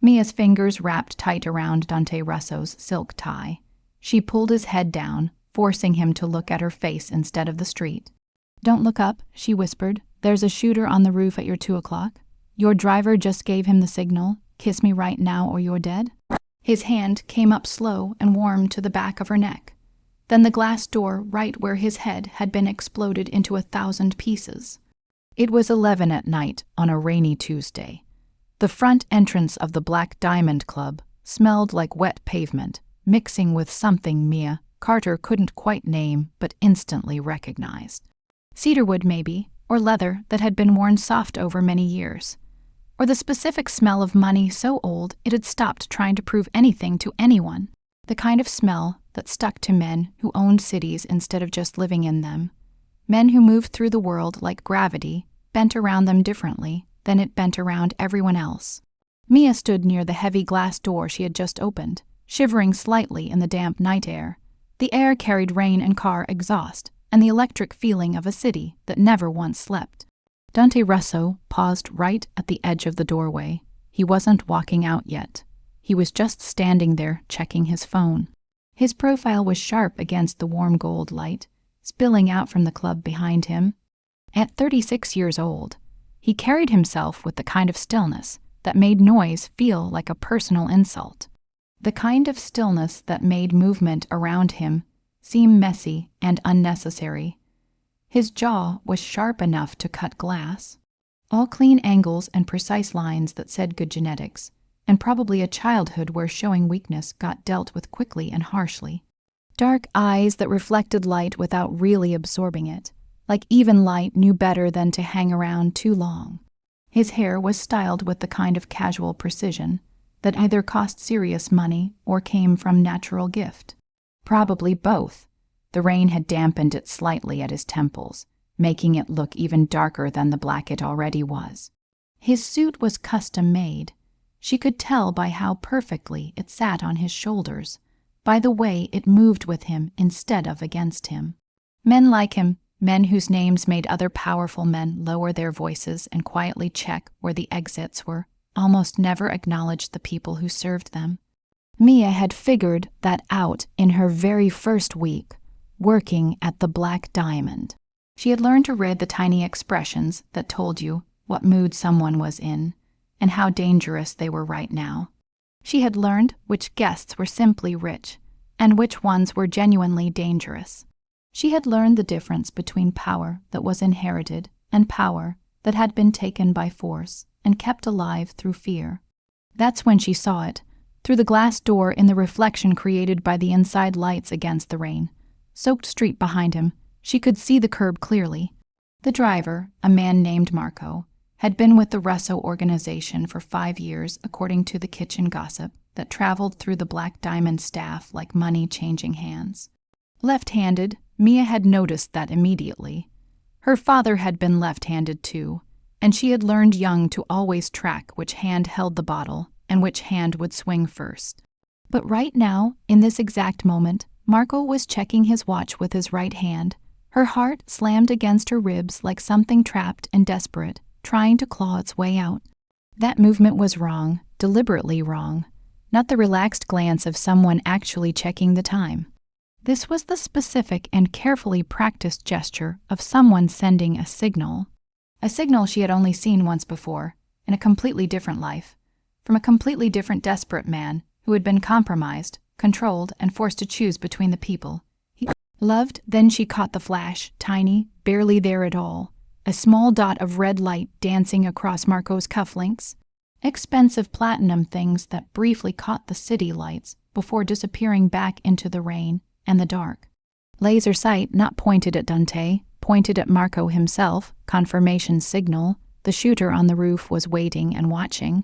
Mia's fingers wrapped tight around Dante Russo's silk tie. She pulled his head down, forcing him to look at her face instead of the street. "Don't look up," she whispered. "There's a shooter on the roof at your 2 o'clock. Your driver just gave him the signal. Kiss me right now or you're dead." His hand came up slow and warm to the back of her neck. Then the glass door right where his head had been exploded into 1,000 pieces. It was 11 at night on a rainy Tuesday. The front entrance of the Black Diamond Club smelled like wet pavement, mixing with something Mia Carter couldn't quite name but instantly recognized. Cedarwood maybe, or leather that had been worn soft over many years. Or the specific smell of money so old it had stopped trying to prove anything to anyone. The kind of smell that stuck to men who owned cities instead of just living in them. Men who moved through the world like gravity, bent around them differently than it bent around everyone else. Mia stood near the heavy glass door she had just opened, shivering slightly in the damp night air. The air carried rain and car exhaust, and the electric feeling of a city that never once slept. Dante Russo paused right at the edge of the doorway. He wasn't walking out yet. He was just standing there checking his phone. His profile was sharp against the warm gold light, spilling out from the club behind him. At 36 years old, he carried himself with the kind of stillness that made noise feel like a personal insult. The kind of stillness that made movement around him seem messy and unnecessary. His jaw was sharp enough to cut glass. All clean angles and precise lines that said good genetics, and probably a childhood where showing weakness got dealt with quickly and harshly. Dark eyes that reflected light without really absorbing it, like even light knew better than to hang around too long. His hair was styled with the kind of casual precision that either cost serious money or came from natural gift. Probably both. The rain had dampened it slightly at his temples, making it look even darker than the black it already was. His suit was custom-made. She could tell by how perfectly it sat on his shoulders, by the way it moved with him instead of against him. Men like him, men whose names made other powerful men lower their voices and quietly check where the exits were, almost never acknowledged the people who served them. Mia had figured that out in her very first week, working at the Black Diamond. She had learned to read the tiny expressions that told you what mood someone was in and how dangerous they were right now. She had learned which guests were simply rich and which ones were genuinely dangerous. She had learned the difference between power that was inherited and power that had been taken by force and kept alive through fear. That's when she saw it, through the glass door in the reflection created by the inside lights against the rain. Soaked street behind him, she could see the curb clearly. The driver, a man named Marco, had been with the Russo organization for 5 years according to the kitchen gossip that traveled through the Black Diamond staff like money changing hands. Left-handed, Mia had noticed that immediately. Her father had been left-handed too, and she had learned young to always track which hand held the bottle and which hand would swing first. But right now, in this exact moment, Marco was checking his watch with his right hand. Her heart slammed against her ribs like something trapped and desperate, trying to claw its way out. That movement was wrong, deliberately wrong, not the relaxed glance of someone actually checking the time. This was the specific and carefully practiced gesture of someone sending a signal she had only seen once before, in a completely different life, from a completely different desperate man who had been compromised, controlled, and forced to choose between the people he loved. Then she caught the flash, tiny, barely there at all, a small dot of red light dancing across Marco's cufflinks, expensive platinum things that briefly caught the city lights before disappearing back into the rain and the dark. Laser sight not pointed at Dante, pointed at Marco himself, confirmation signal. The shooter on the roof was waiting and watching.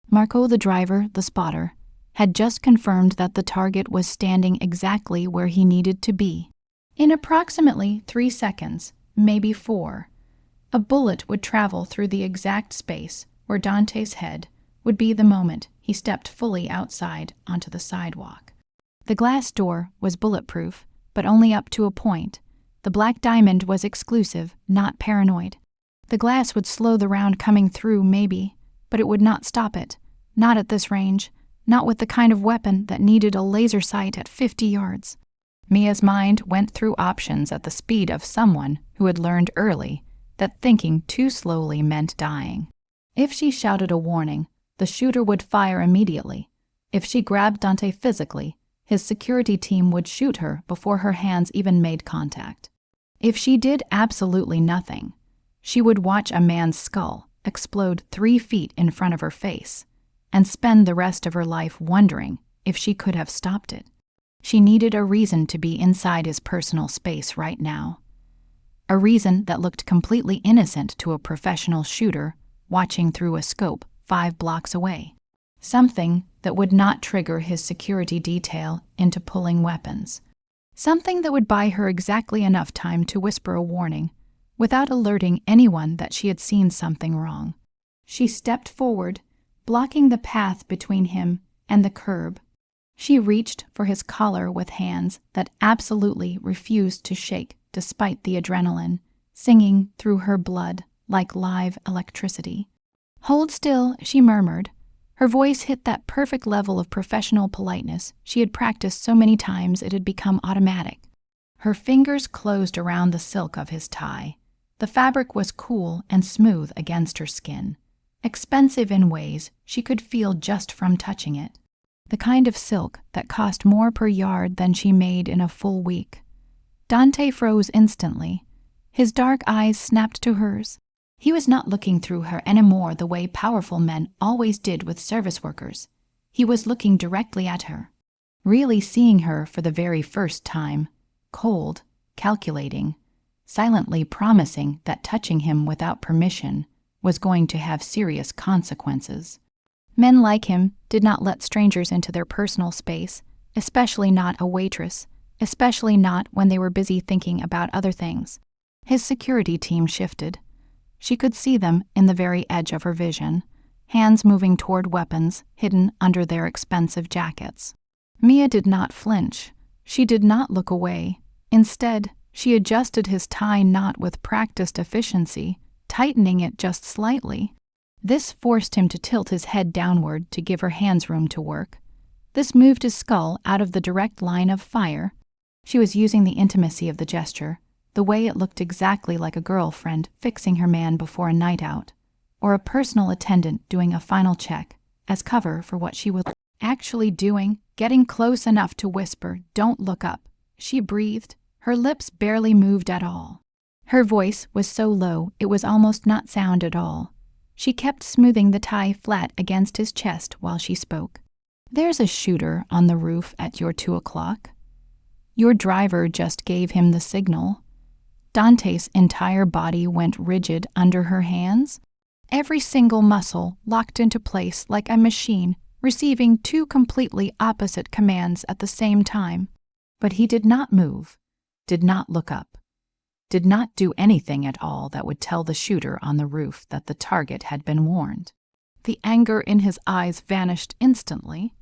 Marco, the driver, the spotter, had just confirmed that the target was standing exactly where he needed to be. In approximately 3 seconds, maybe 4, a bullet would travel through the exact space where Dante's head would be the moment he stepped fully outside onto the sidewalk. The glass door was bulletproof, but only up to a point. The Black Diamond was exclusive, not paranoid. The glass would slow the round coming through, maybe, but it would not stop it. Not at this range. Not with the kind of weapon that needed a laser sight at 50 yards. Mia's mind went through options at the speed of someone who had learned early that thinking too slowly meant dying. If she shouted a warning, the shooter would fire immediately. If she grabbed Dante physically, his security team would shoot her before her hands even made contact. If she did absolutely nothing, she would watch a man's skull explode 3 feet in front of her face and spend the rest of her life wondering if she could have stopped it. She needed a reason to be inside his personal space right now. A reason that looked completely innocent to a professional shooter watching through a scope 5 blocks away. Something that would not trigger his security detail into pulling weapons. Something that would buy her exactly enough time to whisper a warning without alerting anyone that she had seen something wrong. She stepped forward, blocking the path between him and the curb. She reached for his collar with hands that absolutely refused to shake despite the adrenaline, singing through her blood like live electricity. "Hold still," she murmured. Her voice hit that perfect level of professional politeness she had practiced so many times it had become automatic. Her fingers closed around the silk of his tie. The fabric was cool and smooth against her skin, expensive in ways she could feel just from touching it. The kind of silk that cost more per yard than she made in a full week. Dante froze instantly. His dark eyes snapped to hers. He was not looking through her anymore the way powerful men always did with service workers. He was looking directly at her, really seeing her for the very first time, cold, calculating, silently promising that touching him without permission was going to have serious consequences. Men like him did not let strangers into their personal space, especially not a waitress, especially not when they were busy thinking about other things. His security team shifted. She could see them in the very edge of her vision, hands moving toward weapons hidden under their expensive jackets. Mia did not flinch. She did not look away. Instead, she adjusted his tie knot with practiced efficiency, tightening it just slightly. This forced him to tilt his head downward to give her hands room to work. This moved his skull out of the direct line of fire. She was using the intimacy of the gesture, the way it looked exactly like a girlfriend fixing her man before a night out, or a personal attendant doing a final check, as cover for what she was actually doing, getting close enough to whisper, "Don't look up." She breathed. Her lips barely moved at all. Her voice was so low it was almost not sound at all. She kept smoothing the tie flat against his chest while she spoke. "There's a shooter on the roof at your 2 o'clock. Your driver just gave him the signal." Dante's entire body went rigid under her hands. Every single muscle locked into place like a machine receiving 2 completely opposite commands at the same time. But he did not move, did not look up, did not do anything at all that would tell the shooter on the roof that the target had been warned. The anger in his eyes vanished instantly.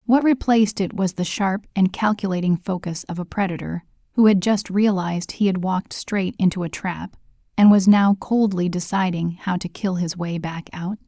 What replaced it was the sharp and calculating focus of a predator who had just realized he had walked straight into a trap and was now coldly deciding how to kill his way back out.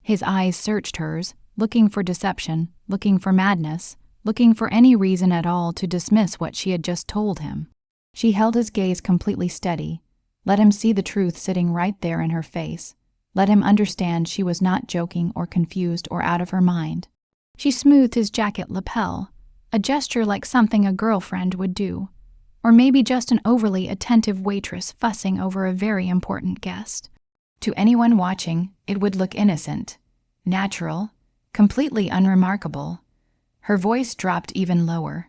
His eyes searched hers, looking for deception, looking for madness, looking for any reason at all to dismiss what she had just told him. She held his gaze completely steady, let him see the truth sitting right there in her face, let him understand she was not joking or confused or out of her mind. She smoothed his jacket lapel, a gesture like something a girlfriend would do, or maybe just an overly attentive waitress fussing over a very important guest. To anyone watching, it would look innocent, natural, completely unremarkable. Her voice dropped even lower.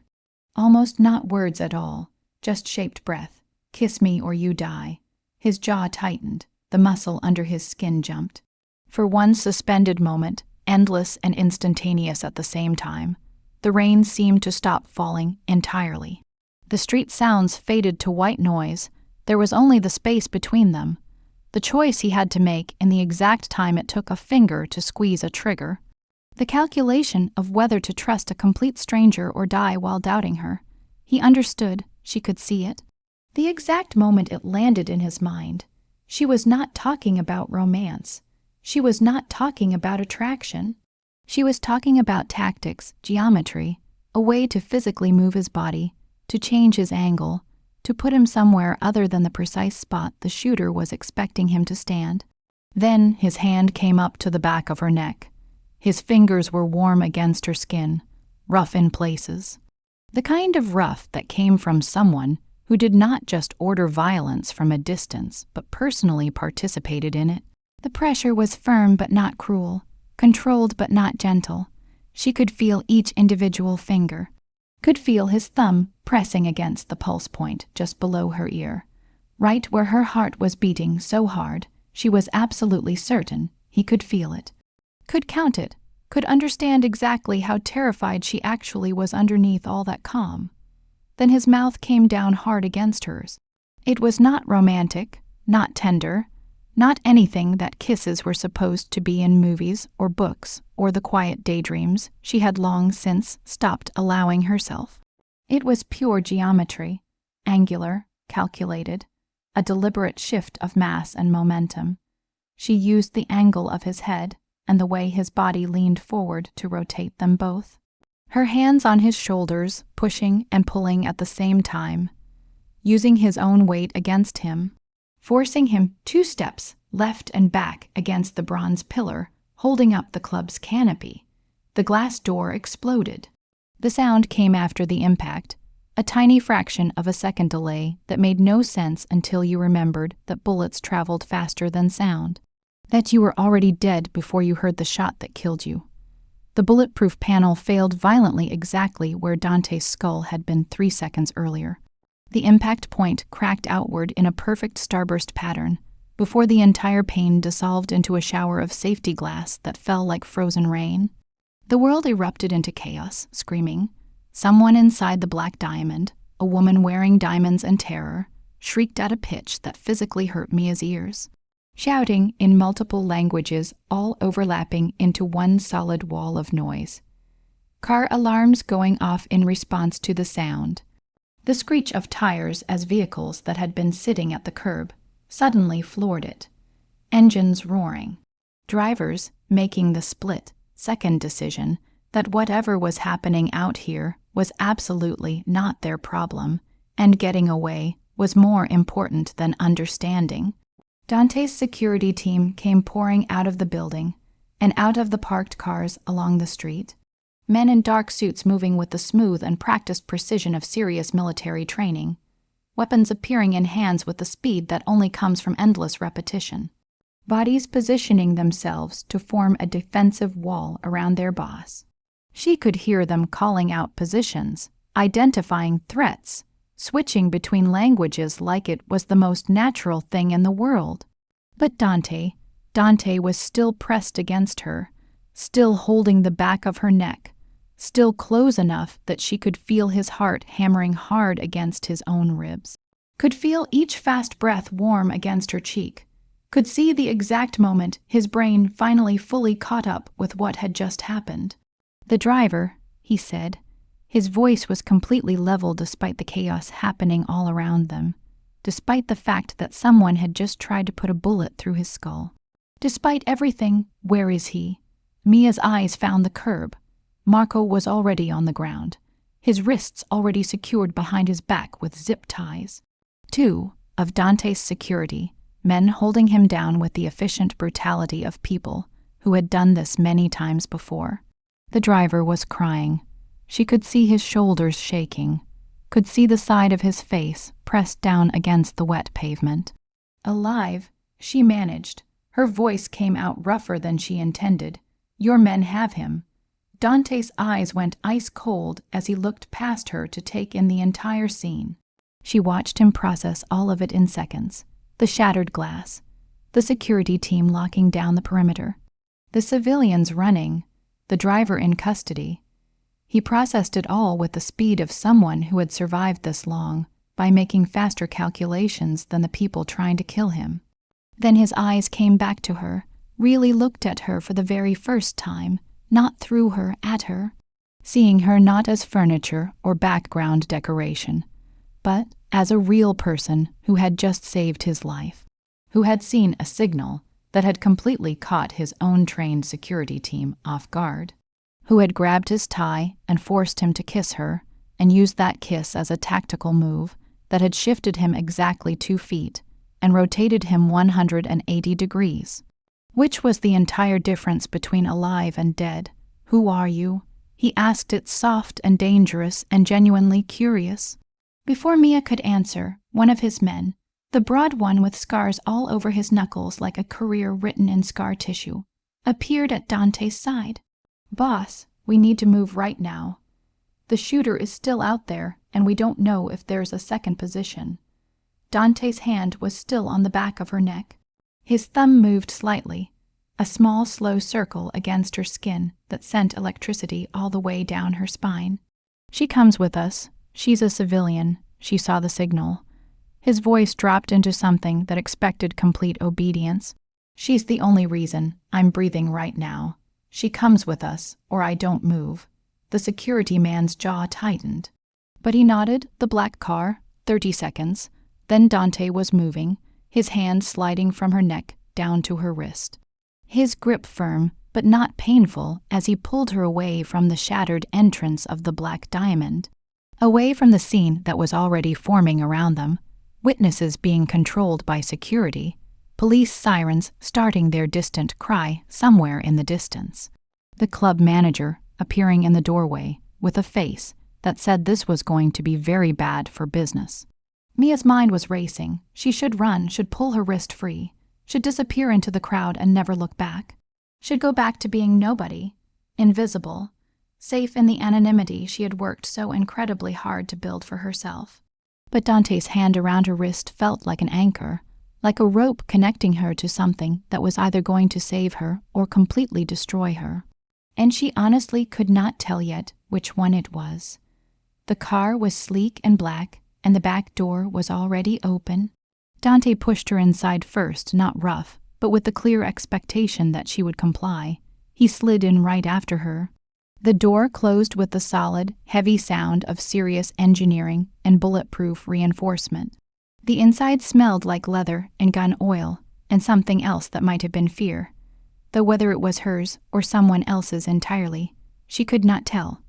Almost not words at all, just shaped breath. "Kiss me or you die." His jaw tightened, the muscle under his skin jumped. For one suspended moment, endless and instantaneous at the same time, the rain seemed to stop falling entirely. The street sounds faded to white noise. There was only the space between them. The choice he had to make in the exact time it took a finger to squeeze a trigger. The calculation of whether to trust a complete stranger or die while doubting her. He understood, she could see it. The exact moment it landed in his mind, she was not talking about romance. She was not talking about attraction. She was talking about tactics, geometry, a way to physically move his body, to change his angle, to put him somewhere other than the precise spot the shooter was expecting him to stand. Then his hand came up to the back of her neck. His fingers were warm against her skin, rough in places. The kind of rough that came from someone who did not just order violence from a distance, but personally participated in it. The pressure was firm but not cruel, controlled but not gentle. She could feel each individual finger, could feel his thumb pressing against the pulse point just below her ear, right where her heart was beating so hard, she was absolutely certain he could feel it, could count it, could understand exactly how terrified she actually was underneath all that calm. Then his mouth came down hard against hers. It was not romantic, not tender, not anything that kisses were supposed to be in movies or books or the quiet daydreams she had long since stopped allowing herself. It was pure geometry, angular, calculated, a deliberate shift of mass and momentum. She used the angle of his head and the way his body leaned forward to rotate them both. Her hands on his shoulders, pushing and pulling at the same time, using his own weight against him, forcing him 2 steps left and back against the bronze pillar, holding up the club's canopy. The glass door exploded. The sound came after the impact, a tiny fraction of a second delay that made no sense until you remembered that bullets traveled faster than sound, that you were already dead before you heard the shot that killed you. The bulletproof panel failed violently exactly where Dante's skull had been 3 seconds earlier. The impact point cracked outward in a perfect starburst pattern, before the entire pane dissolved into a shower of safety glass that fell like frozen rain. The world erupted into chaos, screaming. Someone inside the black diamond, a woman wearing diamonds and terror, shrieked at a pitch that physically hurt Mia's ears, shouting in multiple languages, all overlapping into one solid wall of noise. Car alarms going off in response to the sound. The screech of tires as vehicles that had been sitting at the curb suddenly floored it. Engines roaring. Drivers making the split-second decision that whatever was happening out here was absolutely not their problem, and getting away was more important than understanding. Dante's security team came pouring out of the building and out of the parked cars along the street. Men in dark suits moving with the smooth and practiced precision of serious military training, weapons appearing in hands with the speed that only comes from endless repetition. Bodies positioning themselves to form a defensive wall around their boss. She could hear them calling out positions, identifying threats, switching between languages like it was the most natural thing in the world. But Dante was still pressed against her, still holding the back of her neck, still close enough that she could feel his heart hammering hard against his own ribs, could feel each fast breath warm against her cheek, could see the exact moment his brain finally fully caught up with what had just happened. "The driver," he said. His voice was completely level despite the chaos happening all around them, despite the fact that someone had just tried to put a bullet through his skull. Despite everything, where is he? Mia's eyes found the curb. Marco was already on the ground, his wrists already secured behind his back with zip ties. 2 of Dante's security, men holding him down with the efficient brutality of people who had done this many times before. The driver was crying. She could see his shoulders shaking, could see the side of his face pressed down against the wet pavement. "Alive," she managed. Her voice came out rougher than she intended. "Your men have him." Dante's eyes went ice cold as he looked past her to take in the entire scene. She watched him process all of it in seconds. The shattered glass, the security team locking down the perimeter, the civilians running, the driver in custody. He processed it all with the speed of someone who had survived this long, by making faster calculations than the people trying to kill him. Then his eyes came back to her, really looked at her for the very first time, not through her, at her, seeing her not as furniture or background decoration, but as a real person who had just saved his life, who had seen a signal that had completely caught his own trained security team off guard, who had grabbed his tie and forced him to kiss her, and used that kiss as a tactical move that had shifted him exactly 2 feet and rotated him 180 degrees. Which was the entire difference between alive and dead. "Who are you?" he asked it, soft and dangerous and genuinely curious. Before Mia could answer, one of his men, the broad one with scars all over his knuckles like a career written in scar tissue, appeared at Dante's side. "Boss, we need to move right now. The shooter is still out there, and we don't know if there's a second position." Dante's hand was still on the back of her neck. His thumb moved slightly, a small, slow circle against her skin that sent electricity all the way down her spine. "She comes with us. She's a civilian. She saw the signal." His voice dropped into something that expected complete obedience. "She's the only reason I'm breathing right now. She comes with us, or I don't move." The security man's jaw tightened. But he nodded. The black car, 30 seconds. Then Dante was moving, his hand sliding from her neck down to her wrist. His grip firm, but not painful, as he pulled her away from the shattered entrance of the Black Diamond. Away from the scene that was already forming around them, witnesses being controlled by security, police sirens starting their distant cry somewhere in the distance. The club manager appearing in the doorway with a face that said this was going to be very bad for business. Mia's mind was racing. She should run, should pull her wrist free, should disappear into the crowd and never look back, should go back to being nobody, invisible, safe in the anonymity she had worked so incredibly hard to build for herself. But Dante's hand around her wrist felt like an anchor, like a rope connecting her to something that was either going to save her or completely destroy her. And she honestly could not tell yet which one it was. The car was sleek and black, and the back door was already open. Dante pushed her inside first, not rough, but with the clear expectation that she would comply. He slid in right after her. The door closed with the solid, heavy sound of serious engineering and bulletproof reinforcement. The inside smelled like leather and gun oil, and something else that might have been fear, though whether it was hers or someone else's entirely, she could not tell.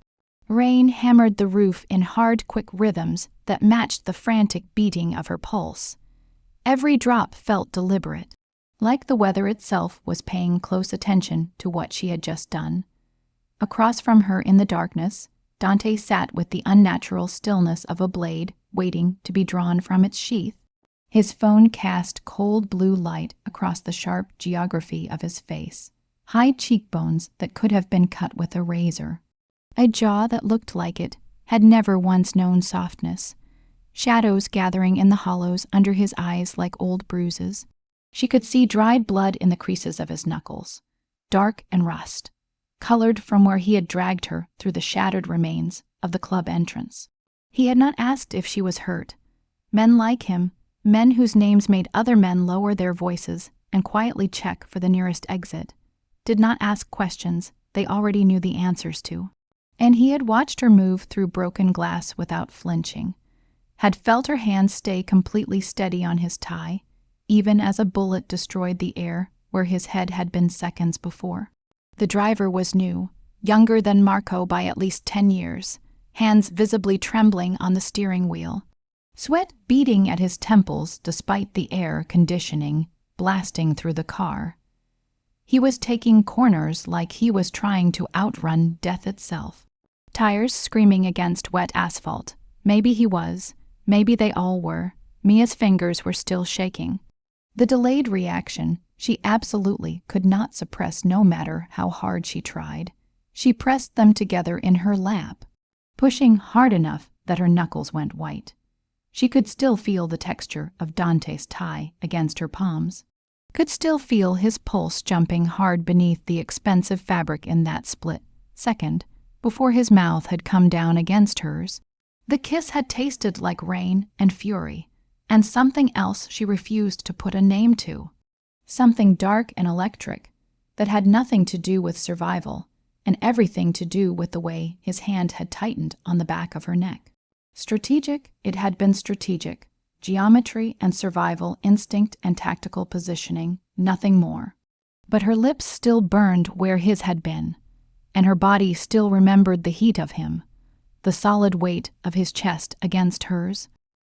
Rain hammered the roof in hard, quick rhythms that matched the frantic beating of her pulse. Every drop felt deliberate, like the weather itself was paying close attention to what she had just done. Across from her in the darkness, Dante sat with the unnatural stillness of a blade waiting to be drawn from its sheath. His phone cast cold blue light across the sharp geography of his face, high cheekbones that could have been cut with a razor, a jaw that looked like it had never once known softness, shadows gathering in the hollows under his eyes like old bruises. She could see dried blood in the creases of his knuckles, dark and rust, colored from where he had dragged her through the shattered remains of the club entrance. He had not asked if she was hurt. Men like him, men whose names made other men lower their voices and quietly check for the nearest exit, did not ask questions they already knew the answers to. And he had watched her move through broken glass without flinching, had felt her hands stay completely steady on his tie, even as a bullet destroyed the air where his head had been seconds before. The driver was new, younger than Marco by at least 10 years, hands visibly trembling on the steering wheel, sweat beading at his temples despite the air conditioning blasting through the car. He was taking corners like he was trying to outrun death itself. Tires screaming against wet asphalt. Maybe he was. Maybe they all were. Mia's fingers were still shaking. The delayed reaction she absolutely could not suppress no matter how hard she tried. She pressed them together in her lap, pushing hard enough that her knuckles went white. She could still feel the texture of Dante's tie against her palms, could still feel his pulse jumping hard beneath the expensive fabric in that split second before his mouth had come down against hers. The kiss had tasted like rain and fury, and something else she refused to put a name to. Something dark and electric that had nothing to do with survival and everything to do with the way his hand had tightened on the back of her neck. Strategic, it had been strategic, geometry and survival, instinct and tactical positioning, nothing more. But her lips still burned where his had been, and her body still remembered the heat of him, the solid weight of his chest against hers,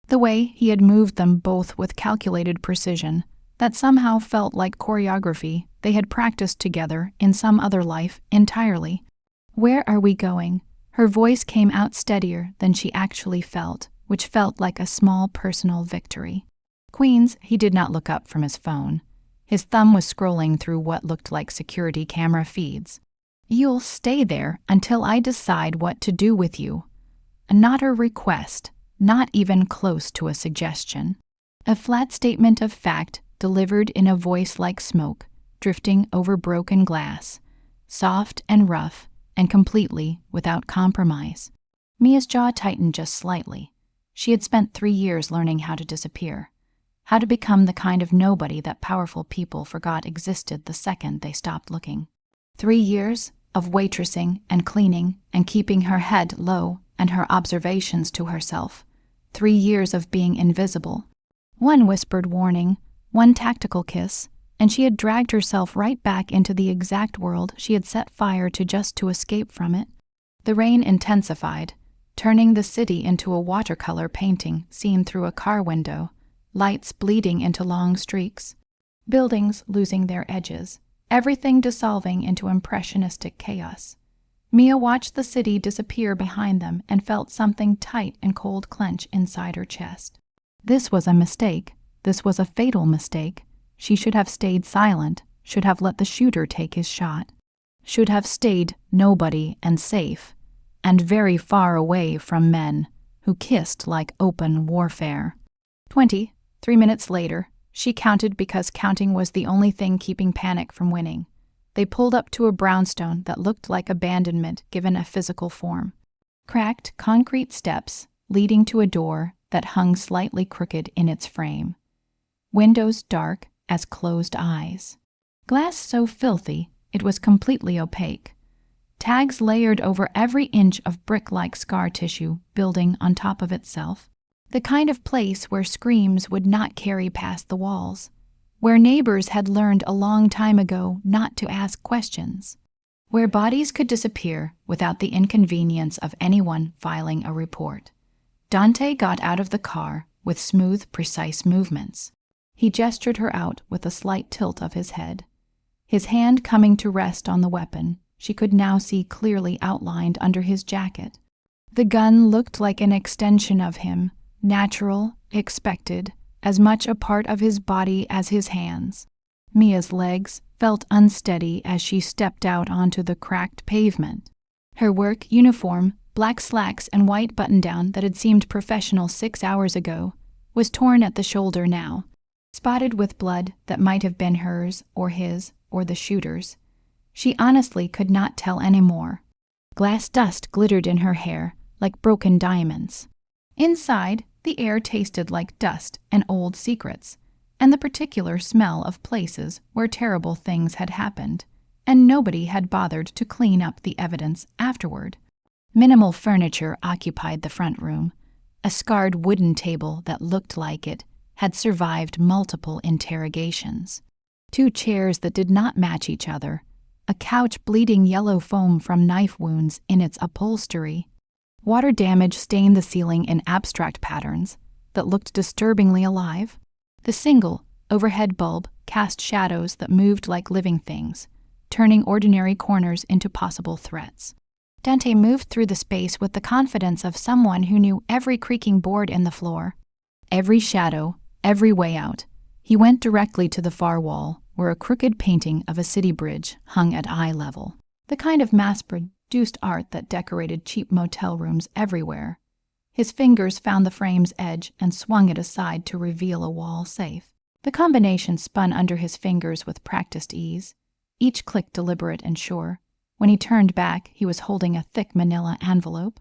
the way he had moved them both with calculated precision that somehow felt like choreography they had practiced together in some other life entirely. "Where are we going?" Her voice came out steadier than she actually felt, which felt like a small personal victory. "Queens." He did not look up from his phone. His thumb was scrolling through what looked like security camera feeds. "You'll stay there until I decide what to do with you." Not a request, not even close to a suggestion. A flat statement of fact delivered in a voice like smoke, drifting over broken glass, soft and rough and completely without compromise. Mia's jaw tightened just slightly. She had spent 3 years learning how to disappear, how to become the kind of nobody that powerful people forgot existed the second they stopped looking. 3 years of waitressing and cleaning and keeping her head low and her observations to herself. 3 years of being invisible. One whispered warning, one tactical kiss, and she had dragged herself right back into the exact world she had set fire to just to escape from it. The rain intensified, turning the city into a watercolor painting seen through a car window, lights bleeding into long streaks, buildings losing their edges, everything dissolving into impressionistic chaos. Mia watched the city disappear behind them and felt something tight and cold clench inside her chest. This was a mistake. This was a fatal mistake. She should have stayed silent, should have let the shooter take his shot, should have stayed nobody and safe, and very far away from men who kissed like open warfare. 23 minutes later, she counted because counting was the only thing keeping panic from winning. They pulled up to a brownstone that looked like abandonment given a physical form. Cracked concrete steps leading to a door that hung slightly crooked in its frame. Windows dark as closed eyes. Glass so filthy it was completely opaque. Tags layered over every inch of brick-like scar tissue building on top of itself. The kind of place where screams would not carry past the walls, where neighbors had learned a long time ago not to ask questions, where bodies could disappear without the inconvenience of anyone filing a report. Dante got out of the car with smooth, precise movements. He gestured her out with a slight tilt of his head. His hand coming to rest on the weapon she could now see clearly outlined under his jacket. The gun looked like an extension of him, natural, expected, as much a part of his body as his hands. Mia's legs felt unsteady as she stepped out onto the cracked pavement. Her work uniform, black slacks and white button-down that had seemed professional 6 hours ago, was torn at the shoulder now, spotted with blood that might have been hers or his or the shooter's. She honestly could not tell any more. Glass dust glittered in her hair like broken diamonds. Inside, the air tasted like dust and old secrets, and the particular smell of places where terrible things had happened, and nobody had bothered to clean up the evidence afterward. Minimal furniture occupied the front room. A scarred wooden table that looked like it had survived multiple interrogations. 2 chairs that did not match each other. A couch bleeding yellow foam from knife wounds in its upholstery. Water damage stained the ceiling in abstract patterns that looked disturbingly alive. The single, overhead bulb cast shadows that moved like living things, turning ordinary corners into possible threats. Dante moved through the space with the confidence of someone who knew every creaking board in the floor, every shadow, every way out. He went directly to the far wall, where a crooked painting of a city bridge hung at eye level, the kind of mass-produced art that decorated cheap motel rooms everywhere. His fingers found the frame's edge and swung it aside to reveal a wall safe. The combination spun under his fingers with practiced ease, each click deliberate and sure. When he turned back, he was holding a thick manila envelope.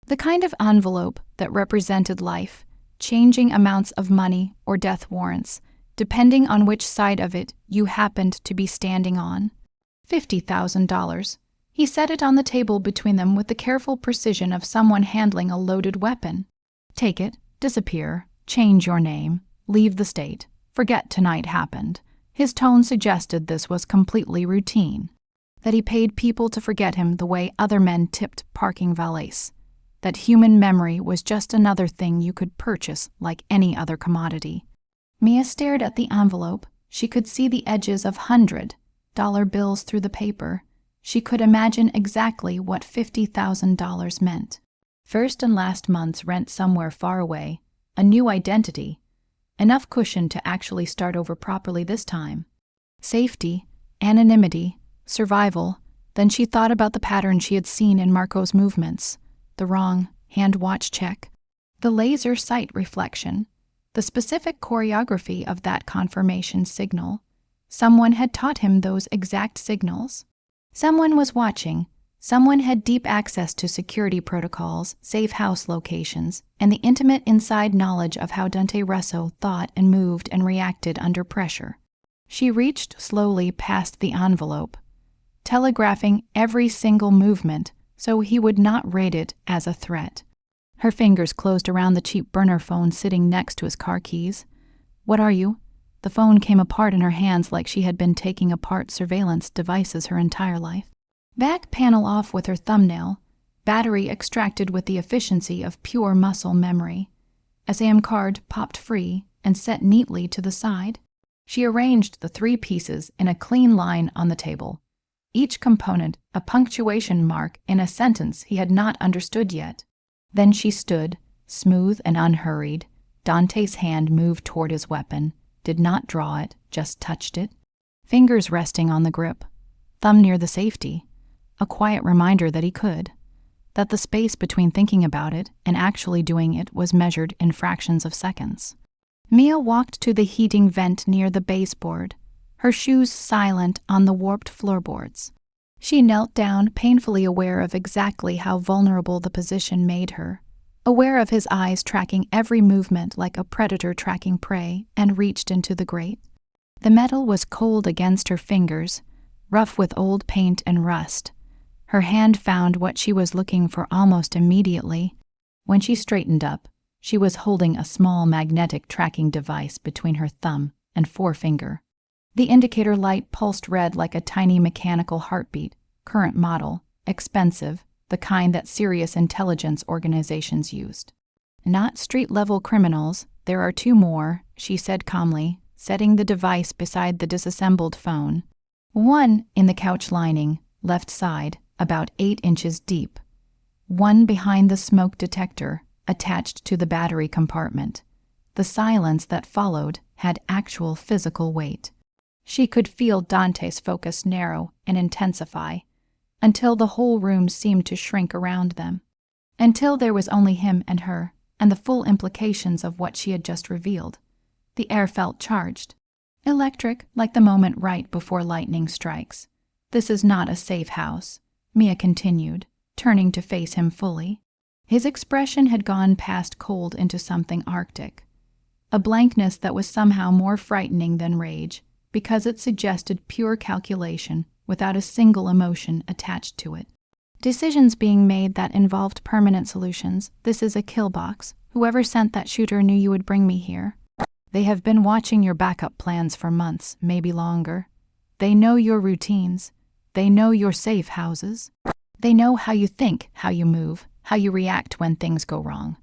The kind of envelope that represented life, changing amounts of money or death warrants, depending on which side of it you happened to be standing on. $50,000. He set it on the table between them with the careful precision of someone handling a loaded weapon. Take it, disappear, Change your name. Leave the state. Forget tonight happened. His tone suggested this was completely routine. That he paid people to forget him the way other men tipped parking valets. That human memory was just another thing you could purchase like any other commodity. Mia stared at the envelope. She could see the edges of $100 bills through the paper. She could imagine exactly what $50,000 meant. First and last month's rent somewhere far away, a new identity, enough cushion to actually start over properly this time. Safety, anonymity, survival. Then she thought about the pattern she had seen in Marco's movements, the wrong hand watch check, the laser sight reflection, the specific choreography of that confirmation signal. Someone had taught him those exact signals. Someone was watching. Someone had deep access to security protocols, safe house locations, and the intimate inside knowledge of how Dante Russo thought and moved and reacted under pressure. She reached slowly past the envelope, telegraphing every single movement so he would not rate it as a threat. Her fingers closed around the cheap burner phone sitting next to his car keys. "What are you?" The phone came apart in her hands like she had been taking apart surveillance devices her entire life. Back panel off with her thumbnail, battery extracted with the efficiency of pure muscle memory. SAM card popped free and set neatly to the side. She arranged the 3 pieces in a clean line on the table. Each component a punctuation mark in a sentence he had not understood yet. Then she stood, smooth and unhurried. Dante's hand moved toward his weapon, did not draw it, just touched it. Fingers resting on the grip, thumb near the safety. A quiet reminder that he could. That the space between thinking about it and actually doing it was measured in fractions of seconds. Mia walked to the heating vent near the baseboard, her shoes silent on the warped floorboards. She knelt down, painfully aware of exactly how vulnerable the position made her, aware of his eyes tracking every movement like a predator tracking prey, and reached into the grate. The metal was cold against her fingers, rough with old paint and rust. Her hand found what she was looking for almost immediately. When she straightened up, she was holding a small magnetic tracking device between her thumb and forefinger. The indicator light pulsed red like a tiny mechanical heartbeat, current model, expensive, the kind that serious intelligence organizations used. "Not street-level criminals, there are 2 more," she said calmly, setting the device beside the disassembled phone. One in the couch lining, left side, about 8 inches deep. One behind the smoke detector, attached to the battery compartment. The silence that followed had actual physical weight. She could feel Dante's focus narrow and intensify, until the whole room seemed to shrink around them. Until there was only him and her, and the full implications of what she had just revealed. The air felt charged. Electric, like the moment right before lightning strikes. "This is not a safe house," Mia continued, turning to face him fully. His expression had gone past cold into something arctic. A blankness that was somehow more frightening than rage, because it suggested pure calculation without a single emotion attached to it. "Decisions being made that involved permanent solutions. This is a kill box. Whoever sent that shooter knew you would bring me here. They have been watching your backup plans for months, maybe longer. They know your routines. They know your safe houses. They know how you think, how you move, how you react when things go wrong."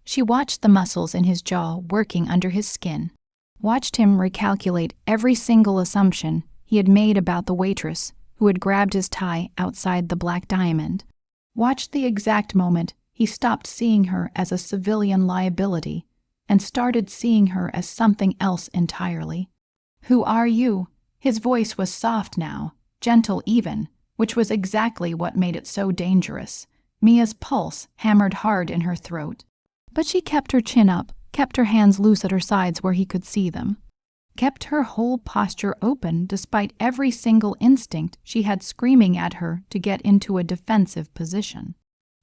She watched the muscles in his jaw working under his skin, watched him recalculate every single assumption he had made about the waitress who had grabbed his tie outside the Black Diamond, watched the exact moment he stopped seeing her as a civilian liability and started seeing her as something else entirely. "Who are you?" His voice was soft now, gentle even, which was exactly what made it so dangerous. Mia's pulse hammered hard in her throat. But she kept her chin up, kept her hands loose at her sides where he could see them, kept her whole posture open despite every single instinct she had screaming at her to get into a defensive position.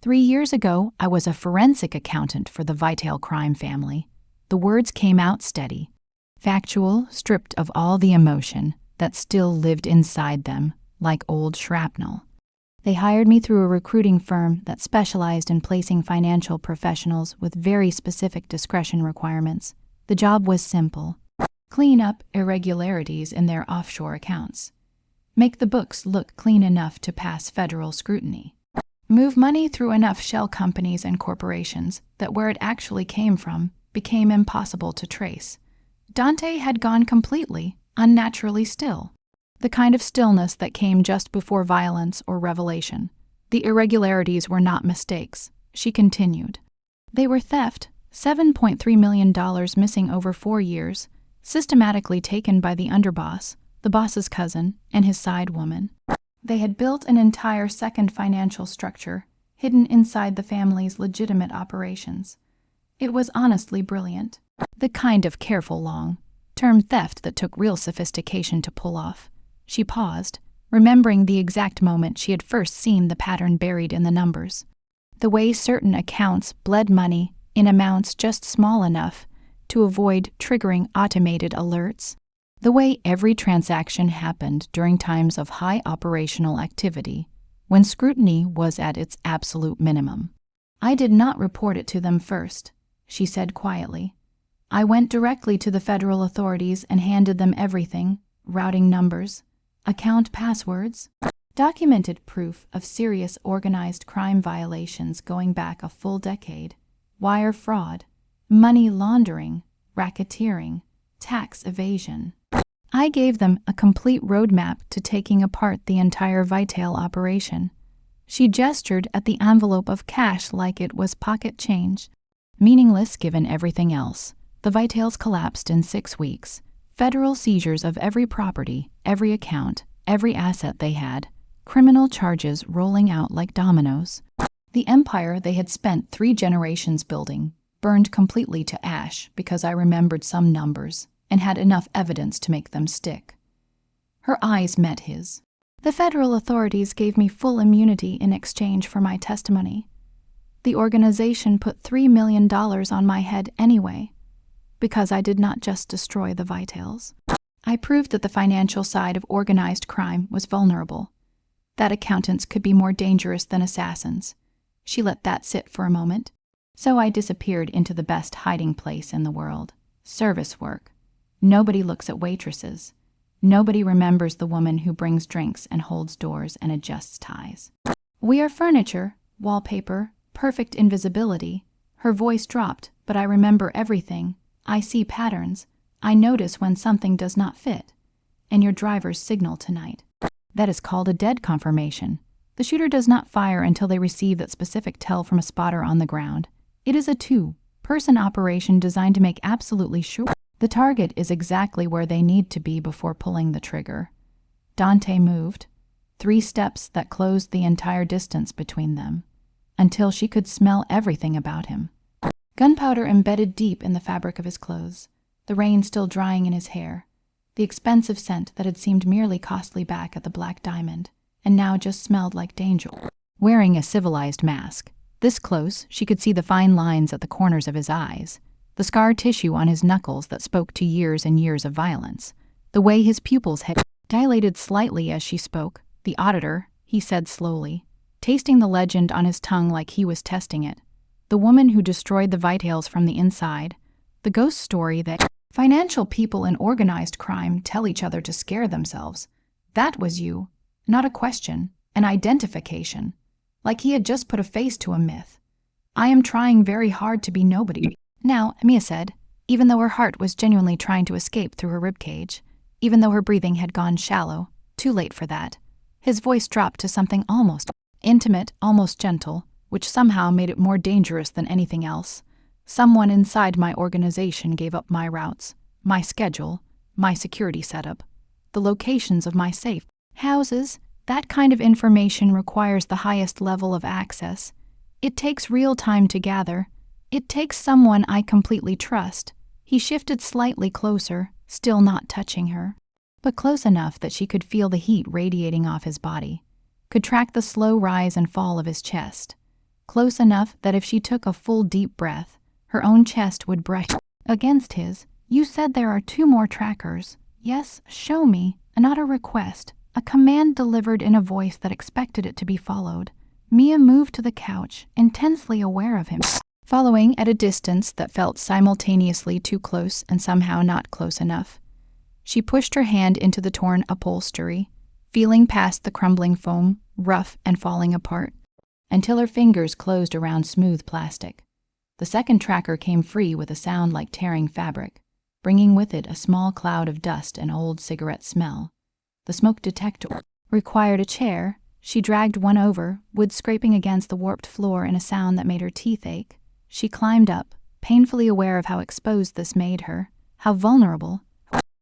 3 years ago, I was a forensic accountant for the Betrayal crime family. The words came out steady, factual, stripped of all the emotion that still lived inside them, like old shrapnel. They hired me through a recruiting firm that specialized in placing financial professionals with very specific discretion requirements. The job was simple. Clean up irregularities in their offshore accounts. Make the books look clean enough to pass federal scrutiny. Move money through enough shell companies and corporations that where it actually came from became impossible to trace. Dante had gone completely, unnaturally still. The kind of stillness that came just before violence or revelation. The irregularities were not mistakes, she continued. They were theft, $7.3 million missing over 4 years, systematically taken by the underboss, the boss's cousin, and his side woman. They had built an entire second financial structure, hidden inside the family's legitimate operations. It was honestly brilliant. The kind of careful long-term theft that took real sophistication to pull off. She paused, remembering the exact moment she had first seen the pattern buried in the numbers. The way certain accounts bled money in amounts just small enough to avoid triggering automated alerts. The way every transaction happened during times of high operational activity, when scrutiny was at its absolute minimum. I did not report it to them first, she said quietly. I went directly to the federal authorities and handed them everything, routing numbers, account passwords, documented proof of serious organized crime violations going back a full decade, wire fraud, money laundering, racketeering, tax evasion. I gave them a complete roadmap to taking apart the entire Betrayal operation. She gestured at the envelope of cash like it was pocket change. Meaningless given everything else. The Betrayals collapsed in 6 weeks. Federal seizures of every property, every account, every asset they had. Criminal charges rolling out like dominoes. The empire they had spent 3 generations building burned completely to ash because I remembered some numbers and had enough evidence to make them stick. Her eyes met his. The federal authorities gave me full immunity in exchange for my testimony. The organization put $3 million on my head anyway, because I did not just destroy the Betrayals. I proved that the financial side of organized crime was vulnerable, that accountants could be more dangerous than assassins. She let that sit for a moment. So I disappeared into the best hiding place in the world. Service work. Nobody looks at waitresses. Nobody remembers the woman who brings drinks and holds doors and adjusts ties. We are furniture, wallpaper, perfect invisibility. Her voice dropped, but I remember everything. I see patterns. I notice when something does not fit. And your driver's signal tonight. That is called a dead confirmation. The shooter does not fire until they receive that specific tell from a spotter on the ground. It is a 2-person operation designed to make absolutely sure the target is exactly where they need to be before pulling the trigger. Dante moved, 3 steps that closed the entire distance between them, until she could smell everything about him. Gunpowder embedded deep in the fabric of his clothes, the rain still drying in his hair, the expensive scent that had seemed merely costly back at the Black Diamond, and now just smelled like danger. Wearing a civilized mask, this close she could see the fine lines at the corners of his eyes, the scar tissue on his knuckles that spoke to years and years of violence, the way his pupils had dilated slightly as she spoke. The auditor, he said slowly, tasting the legend on his tongue like he was testing it. The woman who destroyed the Betrayals from the inside, the ghost story that financial people in organized crime tell each other to scare themselves. That was you. Not a question, an identification. Like he had just put a face to a myth. I am trying very hard to be nobody. Now, Mia said, even though her heart was genuinely trying to escape through her ribcage, even though her breathing had gone shallow, too late for that. His voice dropped to something almost intimate, almost gentle, which somehow made it more dangerous than anything else. Someone inside my organization gave up my routes, my schedule, my security setup, the locations of my safe houses. That kind of information requires the highest level of access. It takes real time to gather. It takes someone I completely trust. He shifted slightly closer, still not touching her, but close enough that she could feel the heat radiating off his body, could track the slow rise and fall of his chest, close enough that if she took a full deep breath, her own chest would brush against his. You said there are 2 more trackers. Yes, show me, not a request, a command delivered in a voice that expected it to be followed. Mia moved to the couch, intensely aware of him, following at a distance that felt simultaneously too close and somehow not close enough. She pushed her hand into the torn upholstery, feeling past the crumbling foam, rough and falling apart, until her fingers closed around smooth plastic. The second tracker came free with a sound like tearing fabric, bringing with it a small cloud of dust and old cigarette smell. The smoke detector required a chair. She dragged one over, wood scraping against the warped floor in a sound that made her teeth ache. She climbed up, painfully aware of how exposed this made her, how vulnerable.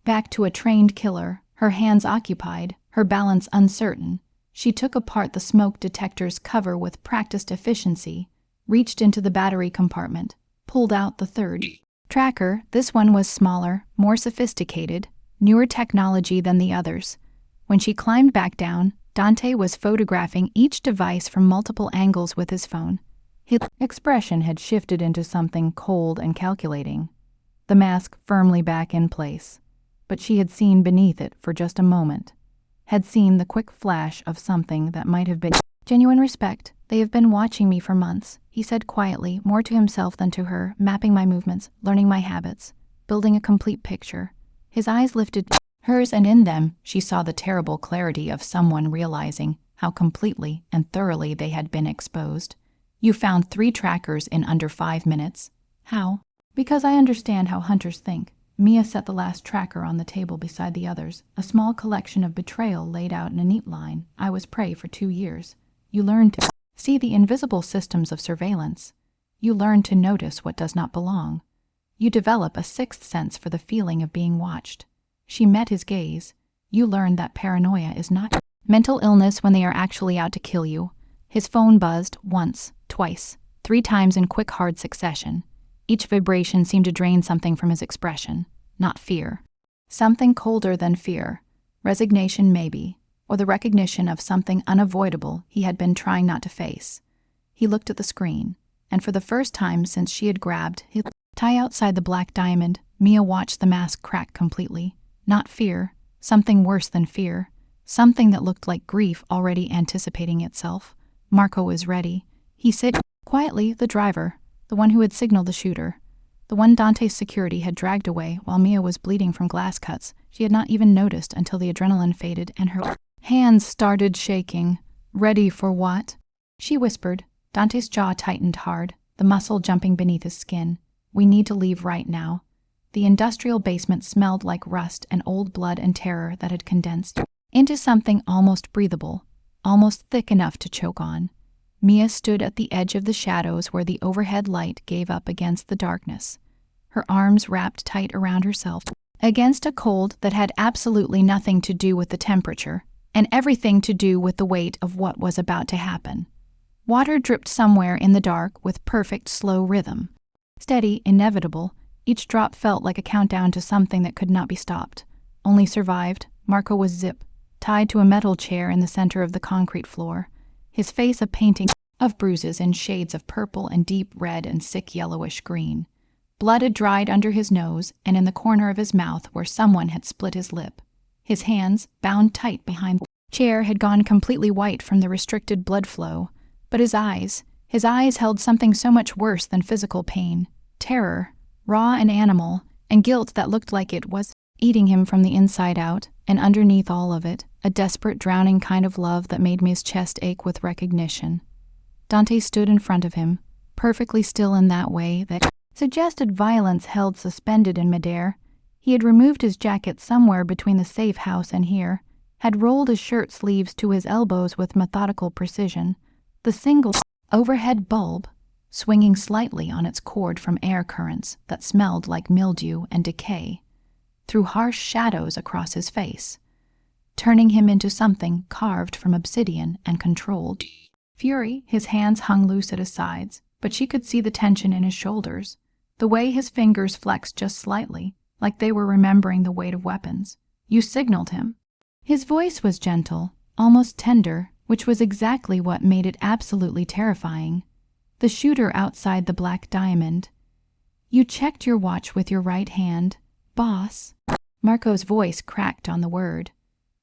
Back to a trained killer, her hands occupied, her balance uncertain. She took apart the smoke detector's cover with practiced efficiency, reached into the battery compartment, pulled out the third tracker. This one was smaller, more sophisticated, newer technology than the others. When she climbed back down, Dante was photographing each device from multiple angles with his phone. His expression had shifted into something cold and calculating, the mask firmly back in place. But she had seen beneath it for just a moment, had seen the quick flash of something that might have been genuine respect. "They have been watching me for months," he said quietly, more to himself than to her, mapping my movements, learning my habits, building a complete picture. His eyes lifted hers, and in them she saw the terrible clarity of someone realizing how completely and thoroughly they had been exposed. "You found 3 trackers in under 5 minutes. How?" "Because I understand how hunters think." Mia set the last tracker on the table beside the others, a small collection of Betrayal laid out in a neat line. "I was prey for 2 years. You learn to see the invisible systems of surveillance. You learn to notice what does not belong. You develop a sixth sense for the feeling of being watched." She met his gaze. "You learn that paranoia is not mental illness when they are actually out to kill you." His phone buzzed once, twice, 3 times in quick, hard succession. Each vibration seemed to drain something from his expression. Not fear. Something colder than fear. Resignation, maybe, or the recognition of something unavoidable he had been trying not to face. He looked at the screen, and for the first time since she had grabbed his tie outside the black diamond, Mia watched the mask crack completely. Not fear, something worse than fear. Something that looked like grief already anticipating itself. Marco is ready. He said quietly, the driver, the one who had signaled the shooter, the one Dante's security had dragged away while Mia was bleeding from glass cuts. She had not even noticed until the adrenaline faded and her hands started shaking. "Ready for what?" she whispered. Dante's jaw tightened hard, the muscle jumping beneath his skin. "We need to leave right now." The industrial basement smelled like rust and old blood and terror that had condensed into something almost breathable, almost thick enough to choke on. Mia stood at the edge of the shadows where the overhead light gave up against the darkness, her arms wrapped tight around herself, against a cold that had absolutely nothing to do with the temperature, and everything to do with the weight of what was about to happen. Water dripped somewhere in the dark with perfect, slow rhythm. Steady, inevitable, each drop felt like a countdown to something that could not be stopped. Only survived, Marco was tied to a metal chair in the center of the concrete floor, his face a painting of bruises in shades of purple and deep red and sick yellowish green. Blood had dried under his nose and in the corner of his mouth where someone had split his lip. His hands, bound tight behind the chair, had gone completely white from the restricted blood flow. But his eyes held something so much worse than physical pain. Terror, raw and animal, and guilt that looked like it was eating him from the inside out, and underneath all of it, a desperate, drowning kind of love that made Mia's chest ache with recognition. Dante stood in front of him, perfectly still in that way that suggested violence held suspended in midair. He had removed his jacket somewhere between the safe house and here, had rolled his shirt sleeves to his elbows with methodical precision, the single overhead bulb swinging slightly on its cord from air currents that smelled like mildew and decay, threw harsh shadows across his face, turning him into something carved from obsidian and controlled. Fury, his hands hung loose at his sides, but she could see the tension in his shoulders, the way his fingers flexed just slightly, like they were remembering the weight of weapons. "You signaled him." His voice was gentle, almost tender, which was exactly what made it absolutely terrifying. The shooter outside the black diamond. "You checked your watch with your right hand, boss." Marco's voice cracked on the word.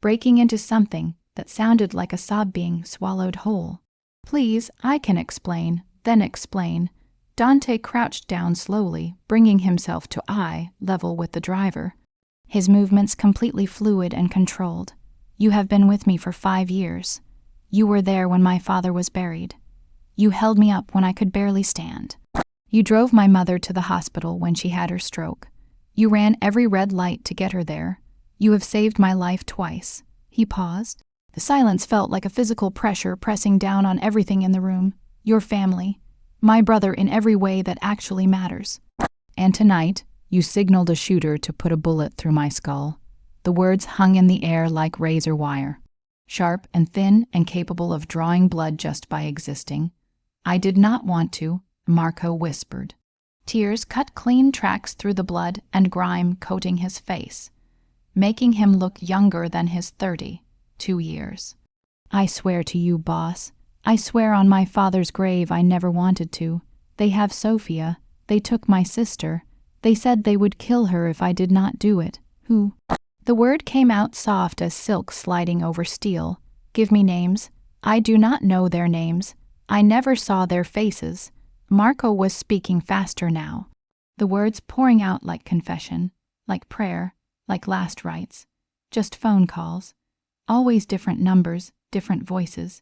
breaking into something that sounded like a sob being swallowed whole. "Please, I can explain, then explain." Dante crouched down slowly, bringing himself to eye level with the driver. His movements completely fluid and controlled. "You have been with me for 5 years. You were there when my father was buried. You held me up when I could barely stand. You drove my mother to the hospital when she had her stroke. You ran every red light to get her there. You have saved my life twice." He paused. The silence felt like a physical pressure pressing down on everything in the room. "Your family. My brother in every way that actually matters. And tonight, you signaled a shooter to put a bullet through my skull." The words hung in the air like razor wire, sharp and thin and capable of drawing blood just by existing. "I did not want to," Marco whispered. Tears cut clean tracks through the blood and grime coating his face, making him look younger than his 32 years. "I swear to you, boss. I swear on my father's grave I never wanted to. They have Sophia. They took my sister. They said they would kill her if I did not do it. Who?" The word came out soft as silk sliding over steel. "Give me names. I do not know their names. I never saw their faces." Marco was speaking faster now, the words pouring out like confession, like prayer, like last rites. Just phone calls. Always different numbers, different voices.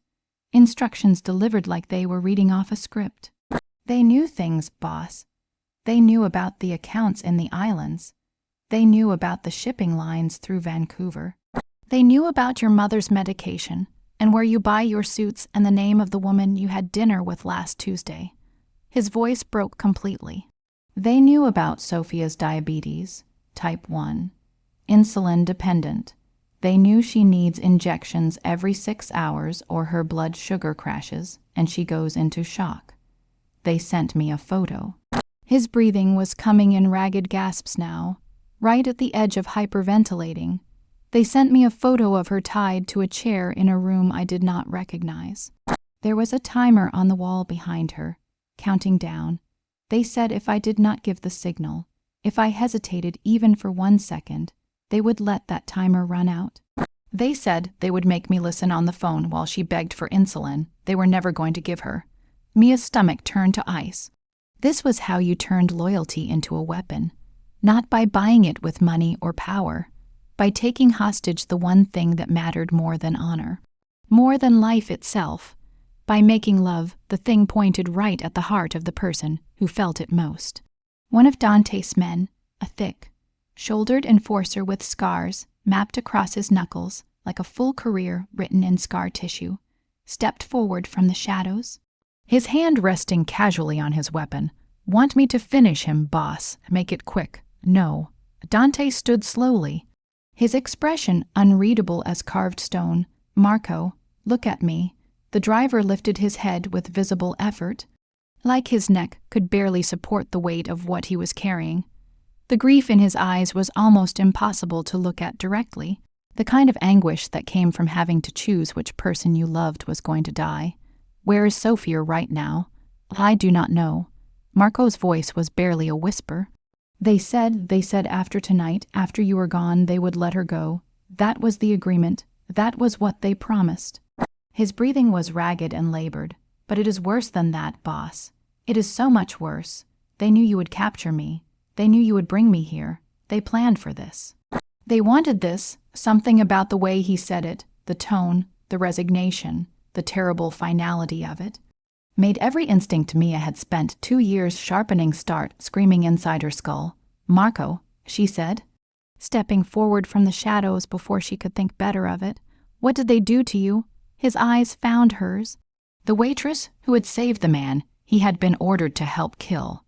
Instructions delivered like they were reading off a script. "They knew things, boss. They knew about the accounts in the islands. They knew about the shipping lines through Vancouver. They knew about your mother's medication and where you buy your suits and the name of the woman you had dinner with last Tuesday." His voice broke completely. "They knew about Sophia's diabetes, type 1, insulin dependent. They knew she needs injections every 6 hours or her blood sugar crashes and she goes into shock. They sent me a photo." His breathing was coming in ragged gasps now, right at the edge of hyperventilating. "They sent me a photo of her tied to a chair in a room I did not recognize. There was a timer on the wall behind her, counting down. They said if I did not give the signal, if I hesitated even for 1 second, they would let that timer run out. They said they would make me listen on the phone while she begged for insulin they were never going to give her." Mia's stomach turned to ice. "This was how you turned loyalty into a weapon. Not by buying it with money or power, by taking hostage the one thing that mattered more than honor, more than life itself, by making love the thing pointed right at the heart of the person who felt it most." One of Dante's men, a thick, shouldered enforcer with scars mapped across his knuckles like a full career written in scar tissue, stepped forward from the shadows, his hand resting casually on his weapon. "Want me to finish him, boss? Make it quick." "No." Dante stood slowly, his expression unreadable as carved stone. "Marco, look at me." The driver lifted his head with visible effort, like his neck could barely support the weight of what he was carrying. The grief in his eyes was almost impossible to look at directly, the kind of anguish that came from having to choose which person you loved was going to die. "Where is Sophia right now?" "I do not know." Marco's voice was barely a whisper. They said after tonight, after you were gone, they would let her go. That was the agreement. That was what they promised." His breathing was ragged and labored. "But it is worse than that, boss. It is so much worse. They knew you would capture me. They knew you would bring me here. They planned for this. They wanted this." Something about the way he said it, the tone, the resignation, the terrible finality of it, made every instinct Mia had spent 2 years sharpening start screaming inside her skull. "Marco," she said, stepping forward from the shadows before she could think better of it. "What did they do to you?" His eyes found hers. The waitress who had saved the man he had been ordered to help kill.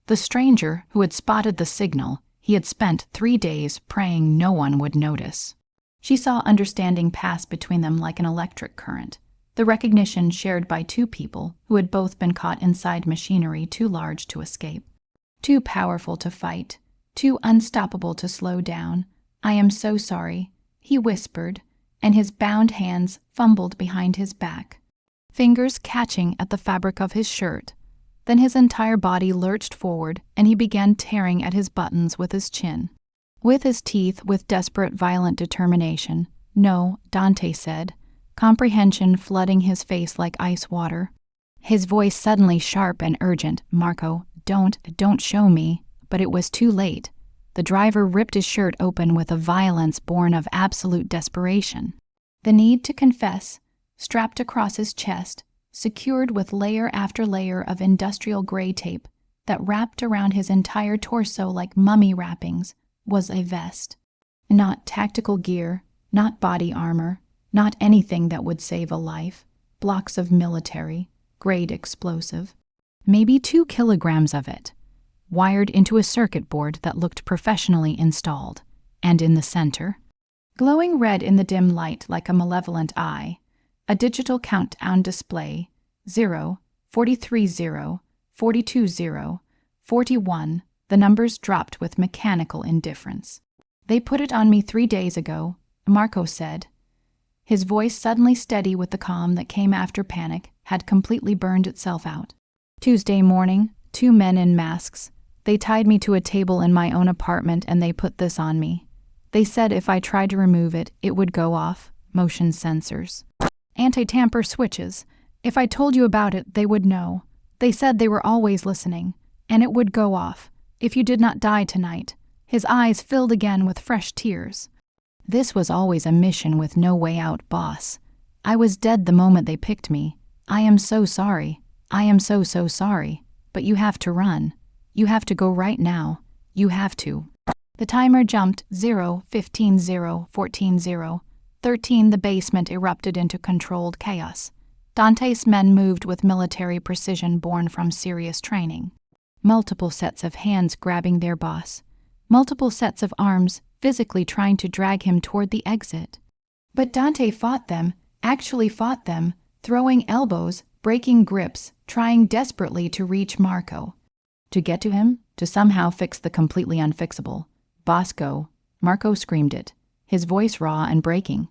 The stranger who had spotted the signal he had spent 3 days praying no one would notice. She saw understanding pass between them like an electric current, the recognition shared by 2 people who had both been caught inside machinery too large to escape, too powerful to fight, too unstoppable to slow down. "I am so sorry," he whispered, and his bound hands fumbled behind his back, fingers catching at the fabric of his shirt. Then his entire body lurched forward, and he began tearing at his buttons with his chin. With his teeth, with desperate, violent determination, No, Dante said, comprehension flooding his face like ice water. His voice suddenly sharp and urgent. Marco, don't show me. But it was too late. The driver ripped his shirt open with a violence born of absolute desperation. The need to confess, strapped across his chest, secured with layer after layer of industrial gray tape that wrapped around his entire torso like mummy wrappings, was a vest. Not tactical gear, not body armor, not anything that would save a life. Blocks of military, grade explosive. Maybe 2 kilograms of it, wired into a circuit board that looked professionally installed, and in the center, glowing red in the dim light like a malevolent eye, a digital countdown display, 0, 43 0, 42 0, 41, the numbers dropped with mechanical indifference. They put it on me 3 days ago, Marco said. His voice, suddenly steady with the calm that came after panic, had completely burned itself out. Tuesday morning, 2 men in masks. They tied me to a table in my own apartment and they put this on me. They said if I tried to remove it, it would go off. Motion sensors. Anti-tamper switches. If I told you about it, they would know. They said they were always listening, and it would go off if you did not die tonight. His eyes filled again with fresh tears. This was always a mission with no way out, boss. I was dead the moment they picked me. I am so sorry. I am so sorry. But you have to run. You have to go right now. You have to. The timer jumped 0, 15 0, 14 0. 13. The basement erupted into controlled chaos. Dante's men moved with military precision born from serious training. Multiple sets of hands grabbing their boss. Multiple sets of arms physically trying to drag him toward the exit. But Dante fought them, actually fought them, throwing elbows, breaking grips, trying desperately to reach Marco. To get to him, to somehow fix the completely unfixable. Boss, go. Marco screamed it, his voice raw and breaking.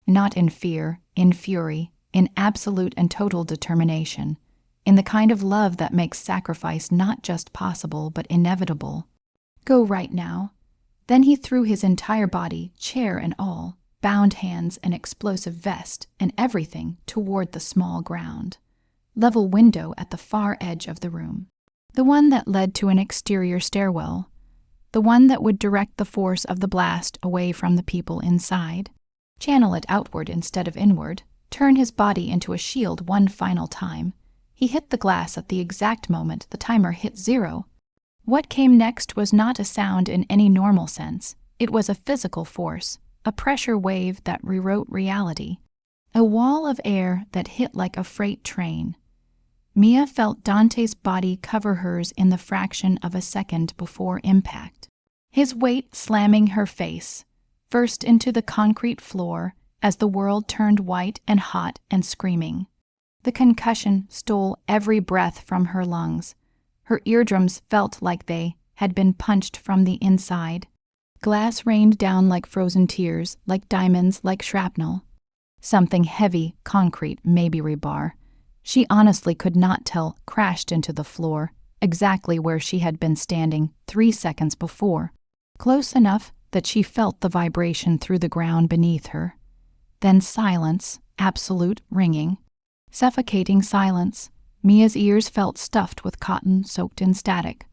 Not in fear, in fury, in absolute and total determination, in the kind of love that makes sacrifice not just possible but inevitable. Go right now. Then he threw his entire body, chair and all, bound hands and explosive vest and everything toward the small ground. Level window at the far edge of the room. The one that led to an exterior stairwell. The one that would direct the force of the blast away from the people inside. Channel it outward instead of inward. Turn his body into a shield one final time. He hit the glass at the exact moment the timer hit 0. What came next was not a sound in any normal sense. It was a physical force, a pressure wave that rewrote reality. A wall of air that hit like a freight train. Mia felt Dante's body cover hers in the fraction of a second before impact. His weight slamming her face, first into the concrete floor as the world turned white and hot and screaming. The concussion stole every breath from her lungs. Her eardrums felt like they had been punched from the inside. Glass rained down like frozen tears, like diamonds, like shrapnel. Something heavy, concrete, maybe rebar. She honestly could not tell, crashed into the floor, exactly where she had been standing 3 seconds before. Close enough that she felt the vibration through the ground beneath her. Then silence, absolute ringing. Suffocating silence. Mia's ears felt stuffed with cotton soaked in static.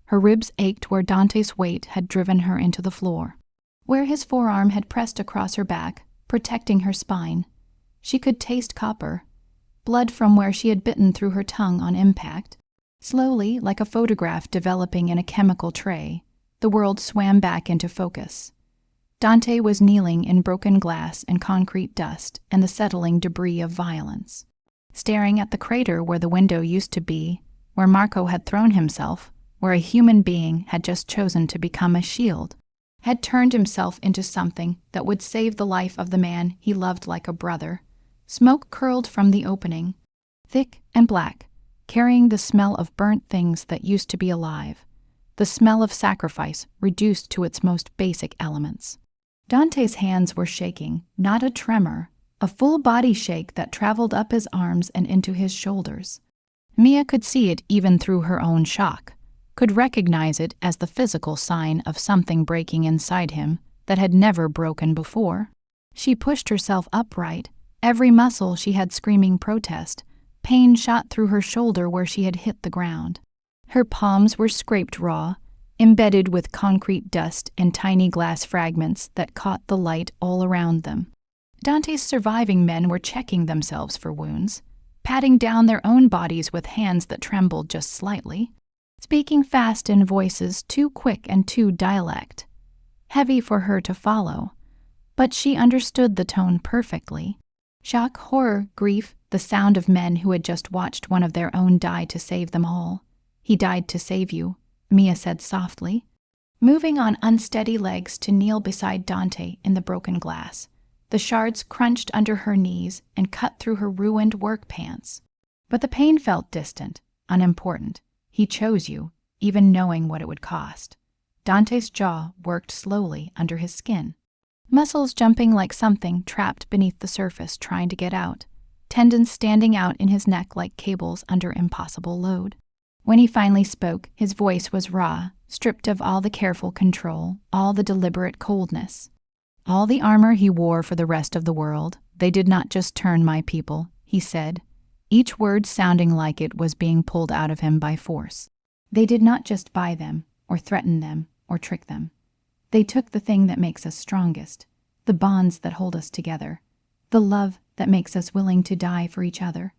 Her ribs ached where Dante's weight had driven her into the floor. Where his forearm had pressed across her back, protecting her spine. She could taste copper. Blood from where she had bitten through her tongue on impact. Slowly, like a photograph developing in a chemical tray, the world swam back into focus. Dante was kneeling in broken glass and concrete dust and the settling debris of violence. Staring at the crater where the window used to be, where Marco had thrown himself, where a human being had just chosen to become a shield, had turned himself into something that would save the life of the man he loved like a brother. Smoke curled from the opening, thick and black, carrying the smell of burnt things that used to be alive, the smell of sacrifice reduced to its most basic elements. Dante's hands were shaking, not a tremor, a full body shake that traveled up his arms and into his shoulders. Mia could see it even through her own shock, could recognize it as the physical sign of something breaking inside him that had never broken before. She pushed herself upright, every muscle she had screaming protest. Pain shot through her shoulder where she had hit the ground. Her palms were scraped raw, embedded with concrete dust and tiny glass fragments that caught the light all around them. Dante's surviving men were checking themselves for wounds, patting down their own bodies with hands that trembled just slightly, speaking fast in voices too quick and too dialect, heavy for her to follow. But she understood the tone perfectly. Shock, horror, grief, the sound of men who had just watched one of their own die to save them all. "He died to save you," Mia said softly, moving on unsteady legs to kneel beside Dante in the broken glass. The shards crunched under her knees and cut through her ruined work pants. But the pain felt distant, unimportant. He chose you, even knowing what it would cost. Dante's jaw worked slowly under his skin, muscles jumping like something trapped beneath the surface trying to get out, tendons standing out in his neck like cables under impossible load. When he finally spoke, his voice was raw, stripped of all the careful control, all the deliberate coldness. "All the armor he wore for the rest of the world, they did not just turn my people," he said, each word sounding like it was being pulled out of him by force. "They did not just buy them, or threaten them, or trick them. They took the thing that makes us strongest, the bonds that hold us together, the love that makes us willing to die for each other.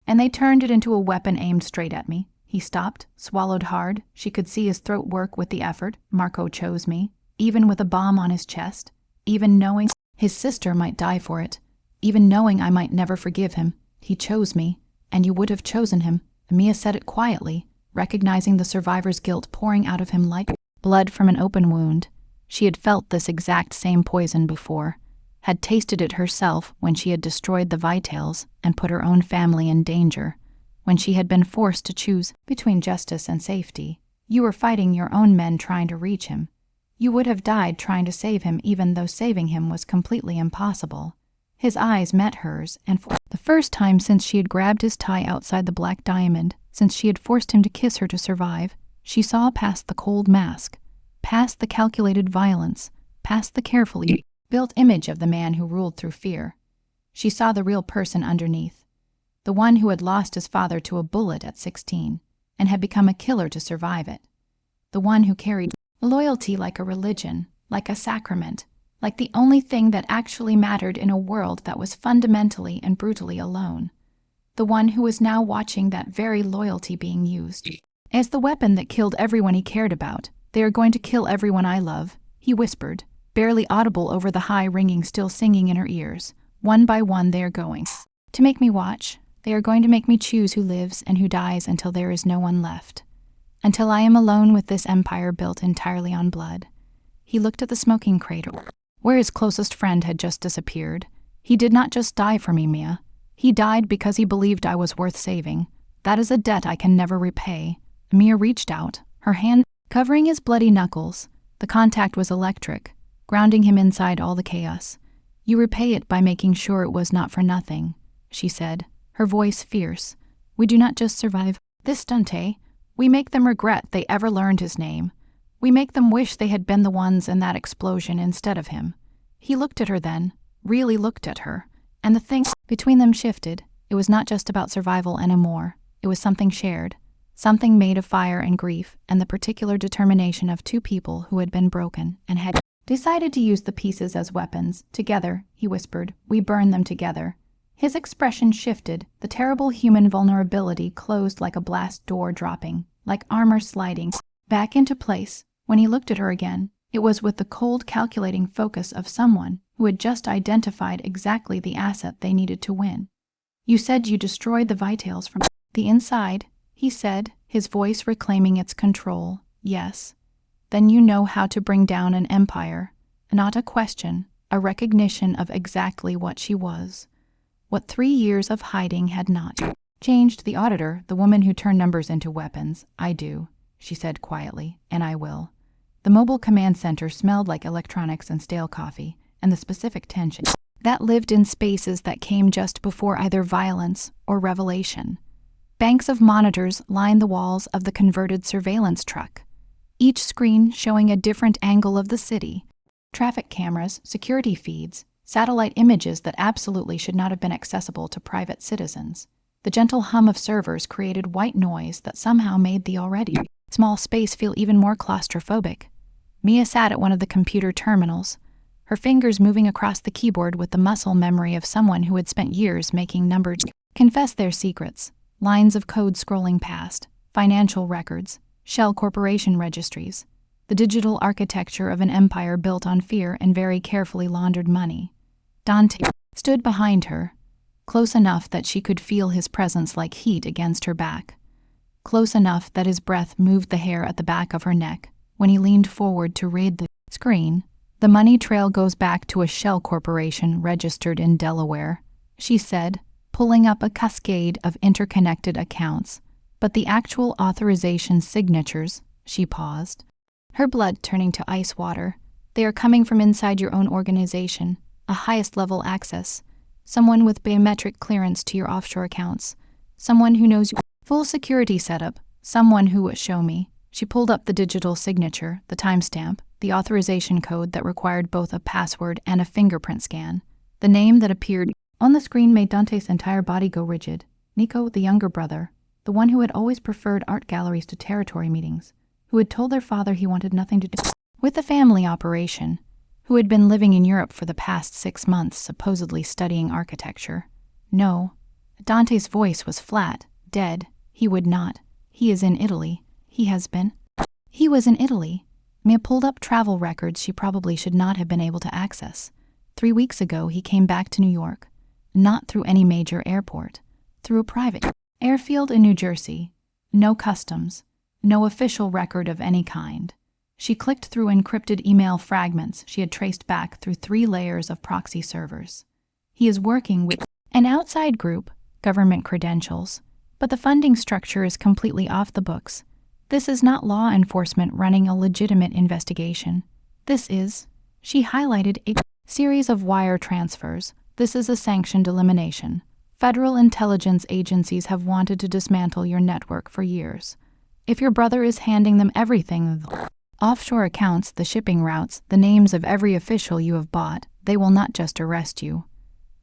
And they turned it into a weapon aimed straight at me." He stopped, swallowed hard. She could see his throat work with the effort. "Marco chose me, even with a bomb on his chest, even knowing his sister might die for it, even knowing I might never forgive him. He chose me, and you would have chosen him." Mia said it quietly, recognizing the survivor's guilt pouring out of him like blood from an open wound. She had felt this exact same poison before, had tasted it herself when she had destroyed the Vitals and put her own family in danger, when she had been forced to choose between justice and safety. You were fighting your own men trying to reach him. You would have died trying to save him even though saving him was completely impossible. His eyes met hers, and for the first time since she had grabbed his tie outside the Black Diamond, since she had forced him to kiss her to survive, she saw past the cold mask, past the calculated violence, past the carefully built image of the man who ruled through fear. She saw the real person underneath, the one who had lost his father to a bullet at 16 and had become a killer to survive it, the one who carried loyalty like a religion, like a sacrament, like the only thing that actually mattered in a world that was fundamentally and brutally alone, the one who was now watching that very loyalty being used as the weapon that killed everyone he cared about. "They are going to kill everyone I love," he whispered, barely audible over the high ringing still singing in her ears. "One by one they are going to make me watch. They are going to make me choose who lives and who dies until there is no one left. Until I am alone with this empire built entirely on blood." He looked at the smoking crater, where his closest friend had just disappeared. "He did not just die for me, Mia. He died because he believed I was worth saving. That is a debt I can never repay." Mia reached out, her hand covering his bloody knuckles. The contact was electric, grounding him inside all the chaos. "You repay it by making sure it was not for nothing," she said, her voice fierce. "We do not just survive this, Dante. We make them regret they ever learned his name. We make them wish they had been the ones in that explosion instead of him." He looked at her then, really looked at her, and the thing between them shifted. It was not just about survival anymore. It was something shared, something made of fire and grief and the particular determination of two people who had been broken and had decided to use the pieces as weapons. "Together," he whispered, "we burn them together." His expression shifted, the terrible human vulnerability closed like a blast door dropping, like armor sliding back into place. When he looked at her again, it was with the cold, calculating focus of someone who had just identified exactly the asset they needed to win. "You said you destroyed the Vitals from the inside," he said, his voice reclaiming its control. "Yes. Then you know how to bring down an empire." Not a question, a recognition of exactly what she was. What 3 years of hiding had not changed. "The auditor, the woman who turned numbers into weapons. I do," she said quietly, "and I will." The mobile command center smelled like electronics and stale coffee, and the specific tension that lived in spaces that came just before either violence or revelation. Banks of monitors lined the walls of the converted surveillance truck, each screen showing a different angle of the city. Traffic cameras, security feeds, satellite images that absolutely should not have been accessible to private citizens. The gentle hum of servers created white noise that somehow made the already small space feel even more claustrophobic. Mia sat at one of the computer terminals, her fingers moving across the keyboard with the muscle memory of someone who had spent years making numbers confess their secrets, lines of code scrolling past, financial records, shell corporation registries, the digital architecture of an empire built on fear and very carefully laundered money. Dante stood behind her, close enough that she could feel his presence like heat against her back, close enough that his breath moved the hair at the back of her neck when he leaned forward to read the screen. The money trail goes back to a shell corporation registered in Delaware, she said, pulling up a cascade of interconnected accounts. But the actual authorization signatures, she paused, her blood turning to ice water. They are coming from inside your own organization, a highest level access, someone with biometric clearance to your offshore accounts, someone who knows your full security setup, someone who would show me. She pulled up the digital signature, the timestamp, the authorization code that required both a password and a fingerprint scan. The name that appeared on the screen made Dante's entire body go rigid. Nico, the younger brother, the one who had always preferred art galleries to territory meetings, who had told their father he wanted nothing to do with the family operation, who had been living in Europe for the past 6 months supposedly studying architecture. No, Dante's voice was flat, dead. He would not. He is in Italy. He has been. He was in Italy. Mia pulled up travel records she probably should not have been able to access. 3 weeks ago he came back to New York, not through any major airport, through a private airfield in New Jersey. No customs, no official record of any kind. She clicked through encrypted email fragments she had traced back through 3 layers of proxy servers. He is working with an outside group, government credentials, but the funding structure is completely off the books. This is not law enforcement running a legitimate investigation. This is, she highlighted a series of wire transfers. This is a sanctioned elimination. Federal intelligence agencies have wanted to dismantle your network for years. If your brother is handing them everything, the offshore accounts, the shipping routes, the names of every official you have bought, they will not just arrest you.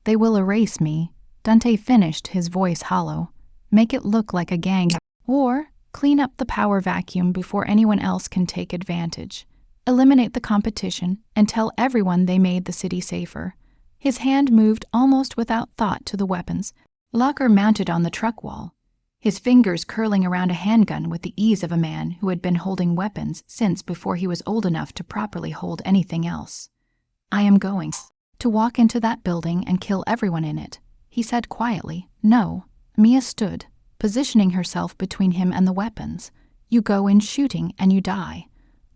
They will erase me. Dante finished, his voice hollow. Make it look like a gang, or clean up the power vacuum before anyone else can take advantage. Eliminate the competition and tell everyone they made the city safer. His hand moved almost without thought to the weapons locker mounted on the truck wall, his fingers curling around a handgun with the ease of a man who had been holding weapons since before he was old enough to properly hold anything else. I am going to walk into that building and kill everyone in it, he said quietly. No. Mia stood, positioning herself between him and the weapons. You go in shooting and you die.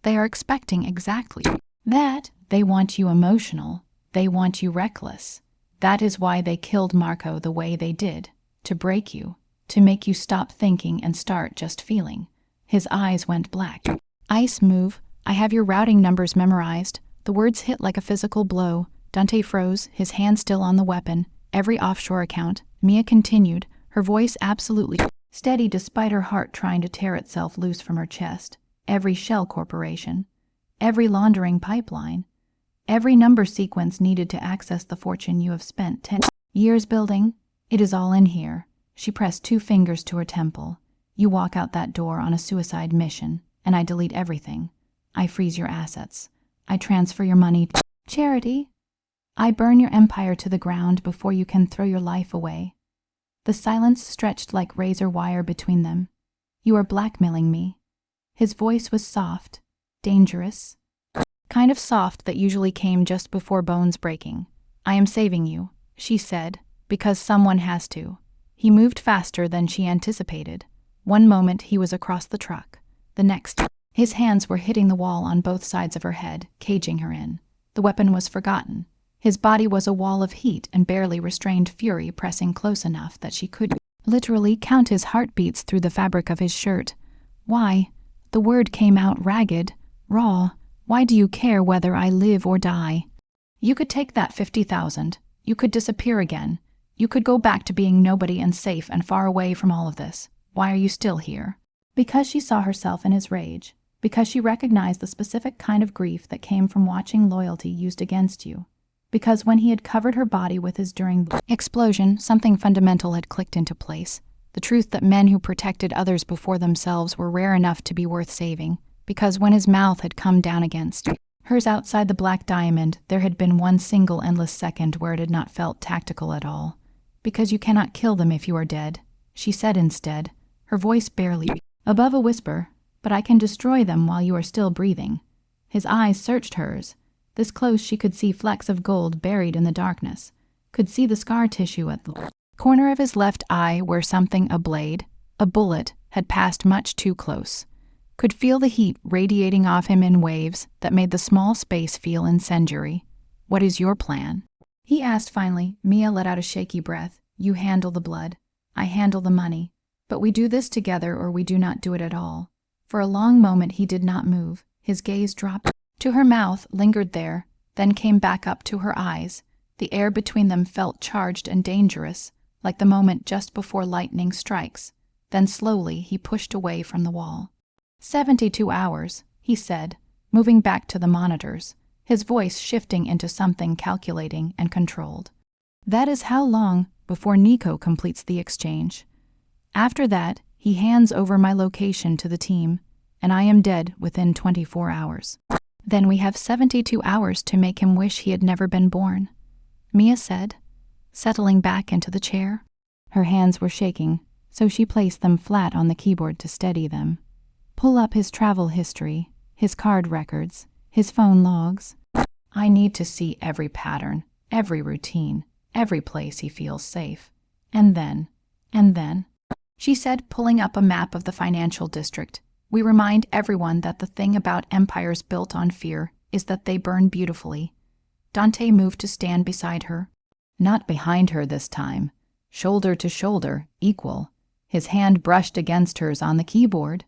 They are expecting exactly that. They want you emotional. They want you reckless. That is why they killed Marco the way they did, to break you, to make you stop thinking and start just feeling. His eyes went black. Ice move. I have your routing numbers memorized. The words hit like a physical blow. Dante froze, his hand still on the weapon. Every offshore account. Mia continued, her voice absolutely steady despite her heart trying to tear itself loose from her chest. Every shell corporation. Every laundering pipeline. Every number sequence needed to access the fortune you have spent 10 years building. It is all in here. She pressed 2 fingers to her temple. You walk out that door on a suicide mission, and I delete everything. I freeze your assets. I transfer your money to charity. I burn your empire to the ground before you can throw your life away. The silence stretched like razor wire between them. You are blackmailing me. His voice was soft, dangerous, kind of soft that usually came just before bones breaking. I am saving you, she said, because someone has to. He moved faster than she anticipated. One moment he was across the truck. The next, his hands were hitting the wall on both sides of her head, caging her in. The weapon was forgotten. His body was a wall of heat and barely restrained fury pressing close enough that she could literally count his heartbeats through the fabric of his shirt. Why? The word came out ragged, raw. Why do you care whether I live or die? You could take that 50,000. You could disappear again. You could go back to being nobody and safe and far away from all of this. Why are you still here? Because she saw herself in his rage. Because she recognized the specific kind of grief that came from watching loyalty used against you. Because when he had covered her body with his during the explosion, something fundamental had clicked into place. The truth that men who protected others before themselves were rare enough to be worth saving. Because when his mouth had come down against hers outside the black diamond, there had been one single endless second where it had not felt tactical at all. Because you cannot kill them if you are dead, she said instead, her voice barely above a whisper, but I can destroy them while you are still breathing. His eyes searched hers. This close she could see flecks of gold buried in the darkness, could see the scar tissue at the corner of his left eye where something, a blade, a bullet, had passed much too close. Could feel the heat radiating off him in waves that made the small space feel incendiary. What is your plan? He asked finally. Mia let out a shaky breath. You handle the blood. I handle the money. But we do this together or we do not do it at all. For a long moment he did not move. His gaze dropped to her mouth, lingered there, then came back up to her eyes. The air between them felt charged and dangerous, like the moment just before lightning strikes. Then slowly he pushed away from the wall. 72 hours, he said, moving back to the monitors, his voice shifting into something calculating and controlled. That is how long before Nico completes the exchange. After that, he hands over my location to the team, and I am dead within 24 hours. Then we have 72 hours to make him wish he had never been born, Mia said, settling back into the chair. Her hands were shaking, so she placed them flat on the keyboard to steady them. Pull up his travel history, his card records, his phone logs. I need to see every pattern, every routine, every place he feels safe. And then, she said, pulling up a map of the financial district, we remind everyone that the thing about empires built on fear is that they burn beautifully. Dante moved to stand beside her. Not behind her this time. Shoulder to shoulder, equal. His hand brushed against hers on the keyboard.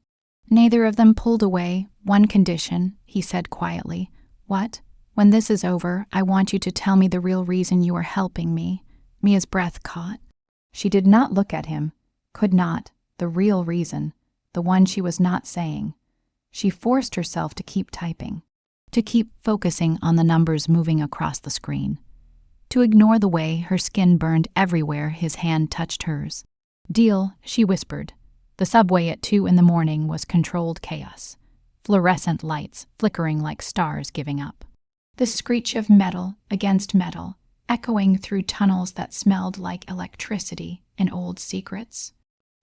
Neither of them pulled away. One condition, he said quietly. What? When this is over, I want you to tell me the real reason you are helping me. Mia's breath caught. She did not look at him. Could not. The real reason. The one she was not saying. She forced herself to keep typing. To keep focusing on the numbers moving across the screen. To ignore the way her skin burned everywhere his hand touched hers. Deal, she whispered. The subway at 2 a.m. was controlled chaos. Fluorescent lights flickering like stars giving up. The screech of metal against metal, echoing through tunnels that smelled like electricity and old secrets.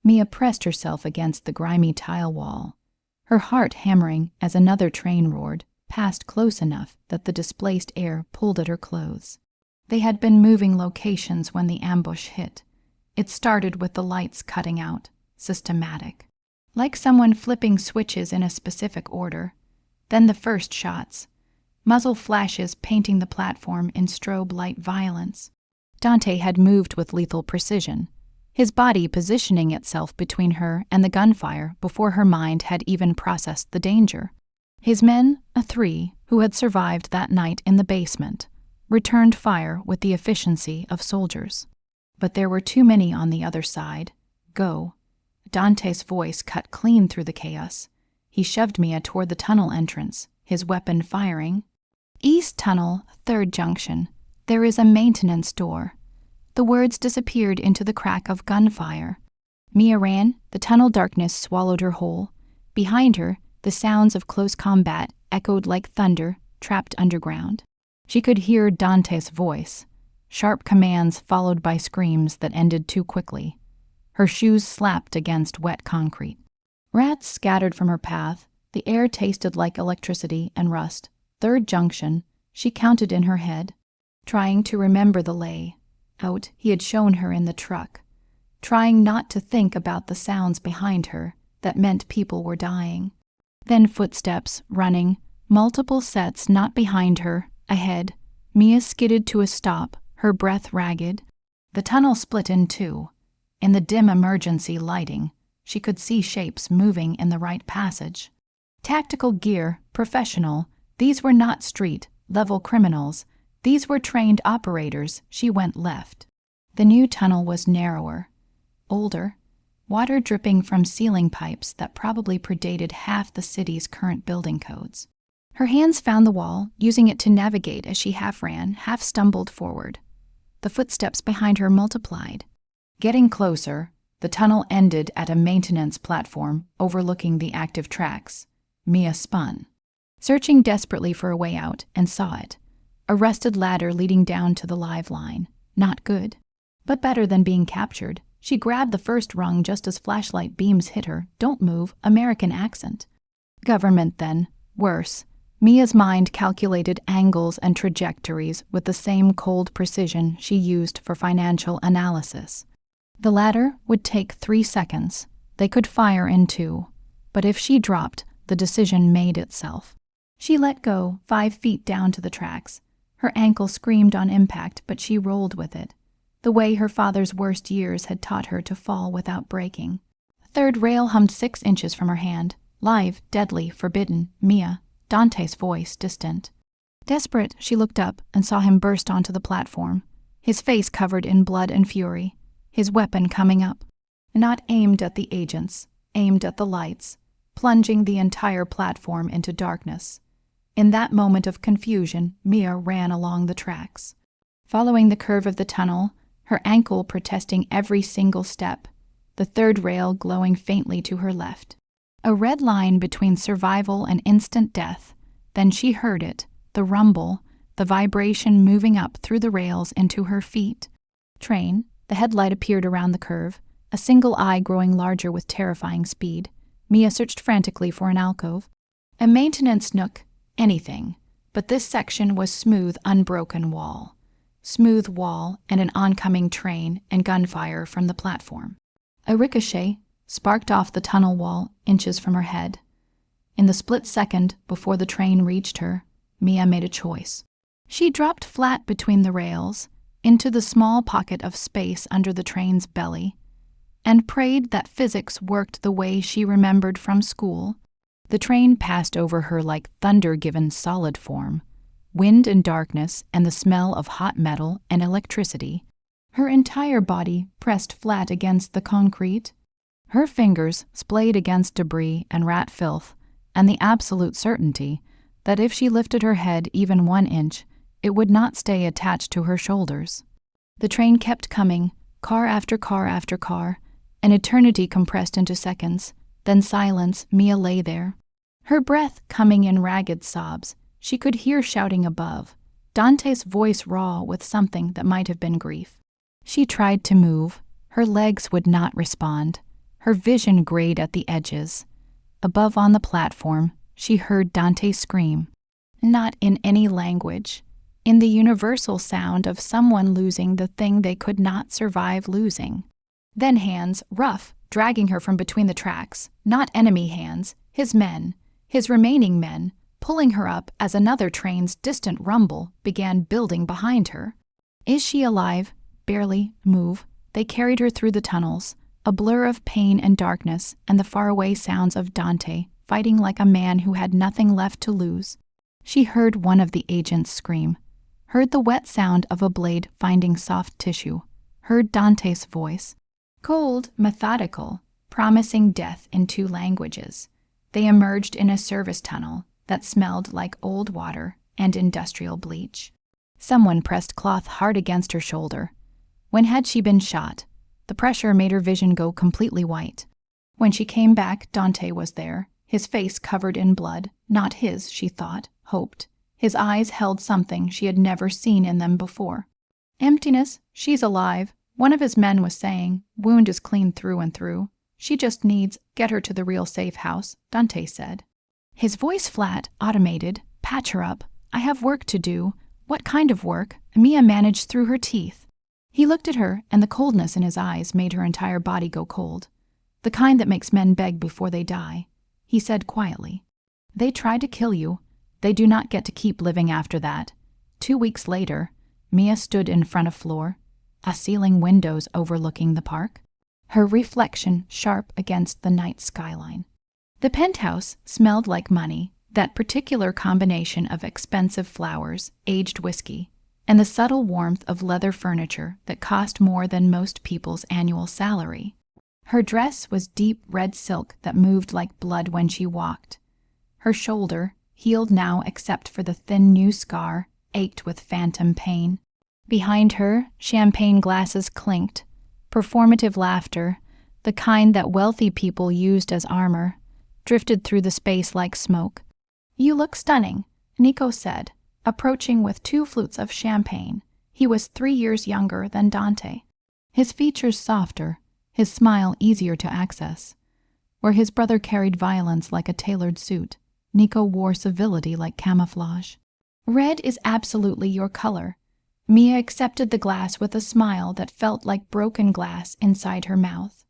Mia pressed herself against the grimy tile wall, her heart hammering as another train roared, passed close enough that the displaced air pulled at her clothes. They had been moving locations when the ambush hit. It started with the lights cutting out, systematic. Like someone flipping switches in a specific order. Then the first shots. Muzzle flashes painting the platform in strobe light violence. Dante had moved with lethal precision, his body positioning itself between her and the gunfire before her mind had even processed the danger. His men, a 3, who had survived that night in the basement, returned fire with the efficiency of soldiers. But there were too many on the other side. Go. Dante's voice cut clean through the chaos. He shoved Mia toward the tunnel entrance, his weapon firing. East Tunnel, 3rd Junction. There is a maintenance door. The words disappeared into the crack of gunfire. Mia ran, the tunnel darkness swallowed her whole. Behind her, the sounds of close combat echoed like thunder, trapped underground. She could hear Dante's voice, sharp commands followed by screams that ended too quickly. Her shoes slapped against wet concrete. Rats scattered from her path. The air tasted like electricity and rust. 3rd Junction, she counted in her head, trying to remember the lay. Out he had shown her in the truck, trying not to think about the sounds behind her that meant people were dying. Then footsteps, running, multiple sets not behind her, ahead. Mia skidded to a stop, her breath ragged. The tunnel split in 2. In the dim emergency lighting, she could see shapes moving in the right passage. Tactical gear, professional, these were not street-level criminals. These were trained operators. She went left. The new tunnel was narrower, older, water dripping from ceiling pipes that probably predated half the city's current building codes. Her hands found the wall, using it to navigate as she half ran, half stumbled forward. The footsteps behind her multiplied. Getting closer, the tunnel ended at a maintenance platform overlooking the active tracks. Mia spun, searching desperately for a way out, and saw it. A rusted ladder leading down to the live line. Not good, but better than being captured. She grabbed the first rung just as flashlight beams hit her. Don't move, American accent. Government then. Worse. Mia's mind calculated angles and trajectories with the same cold precision she used for financial analysis. The ladder would take 3 seconds. They could fire in 2. But if she dropped, the decision made itself. She let go 5 feet down to the tracks. Her ankle screamed on impact, but she rolled with it, the way her father's worst years had taught her to fall without breaking. The third rail hummed 6 inches from her hand. Live, deadly, forbidden, Mia. Dante's voice, distant. Desperate, she looked up and saw him burst onto the platform, his face covered in blood and fury, his weapon coming up. Not aimed at the agents, aimed at the lights, plunging the entire platform into darkness. In that moment of confusion, Mia ran along the tracks, following the curve of the tunnel, her ankle protesting every single step, the third rail glowing faintly to her left. A red line between survival and instant death. Then she heard it, the rumble, the vibration moving up through the rails into her feet. Train, the headlight appeared around the curve, a single eye growing larger with terrifying speed. Mia searched frantically for an alcove. A maintenance nook, anything. But this section was smooth, unbroken wall. Smooth wall and an oncoming train and gunfire from the platform. A ricochet sparked off the tunnel wall inches from her head. In the split second before the train reached her, Mia made a choice. She dropped flat between the rails, into the small pocket of space under the train's belly, and prayed that physics worked the way she remembered from school. The train passed over her like thunder given solid form, wind and darkness and the smell of hot metal and electricity. Her entire body pressed flat against the concrete, her fingers splayed against debris and rat filth, and the absolute certainty that if she lifted her head even 1 inch, it would not stay attached to her shoulders. The train kept coming, car after car after car, an eternity compressed into seconds, then silence. Mia lay there, her breath coming in ragged sobs. She could hear shouting above, Dante's voice raw with something that might have been grief. She tried to move. Her legs would not respond. Her vision grayed at the edges. Above on the platform, she heard Dante scream, not in any language, in the universal sound of someone losing the thing they could not survive losing. Then hands, rough, dragging her from between the tracks, not enemy hands, his men, his remaining men, pulling her up as another train's distant rumble began building behind her. Is she alive? Barely move. They carried her through the tunnels, a blur of pain and darkness, and the faraway sounds of Dante, fighting like a man who had nothing left to lose. She heard one of the agents scream, heard the wet sound of a blade finding soft tissue, heard Dante's voice. Cold, methodical, promising death in 2 languages. They emerged in a service tunnel that smelled like old water and industrial bleach. Someone pressed cloth hard against her shoulder. When had she been shot? The pressure made her vision go completely white. When she came back, Dante was there, his face covered in blood, not his, she thought, hoped. His eyes held something she had never seen in them before. Emptiness, she's alive. One of his men was saying, wound is clean through and through. She just needs, get her to the real safe house, Dante said. His voice flat, automated, patch her up. I have work to do. What kind of work? Mia managed through her teeth. He looked at her, and the coldness in his eyes made her entire body go cold. The kind that makes men beg before they die. He said quietly, they tried to kill you. They do not get to keep living after that. 2 weeks later, Mia stood in front of floor, a ceiling windows overlooking the park, her reflection sharp against the night skyline. The penthouse smelled like money, that particular combination of expensive flowers, aged whiskey, and the subtle warmth of leather furniture that cost more than most people's annual salary. Her dress was deep red silk that moved like blood when she walked. Her shoulder, healed now except for the thin new scar, ached with phantom pain. Behind her, champagne glasses clinked. Performative laughter, the kind that wealthy people used as armor, drifted through the space like smoke. "You look stunning," Nico said, approaching with 2 flutes of champagne. He was 3 years younger than Dante. His features softer, his smile easier to access. Where his brother carried violence like a tailored suit, Nico wore civility like camouflage. "Red is absolutely your color." Mia accepted the glass with a smile that felt like broken glass inside her mouth.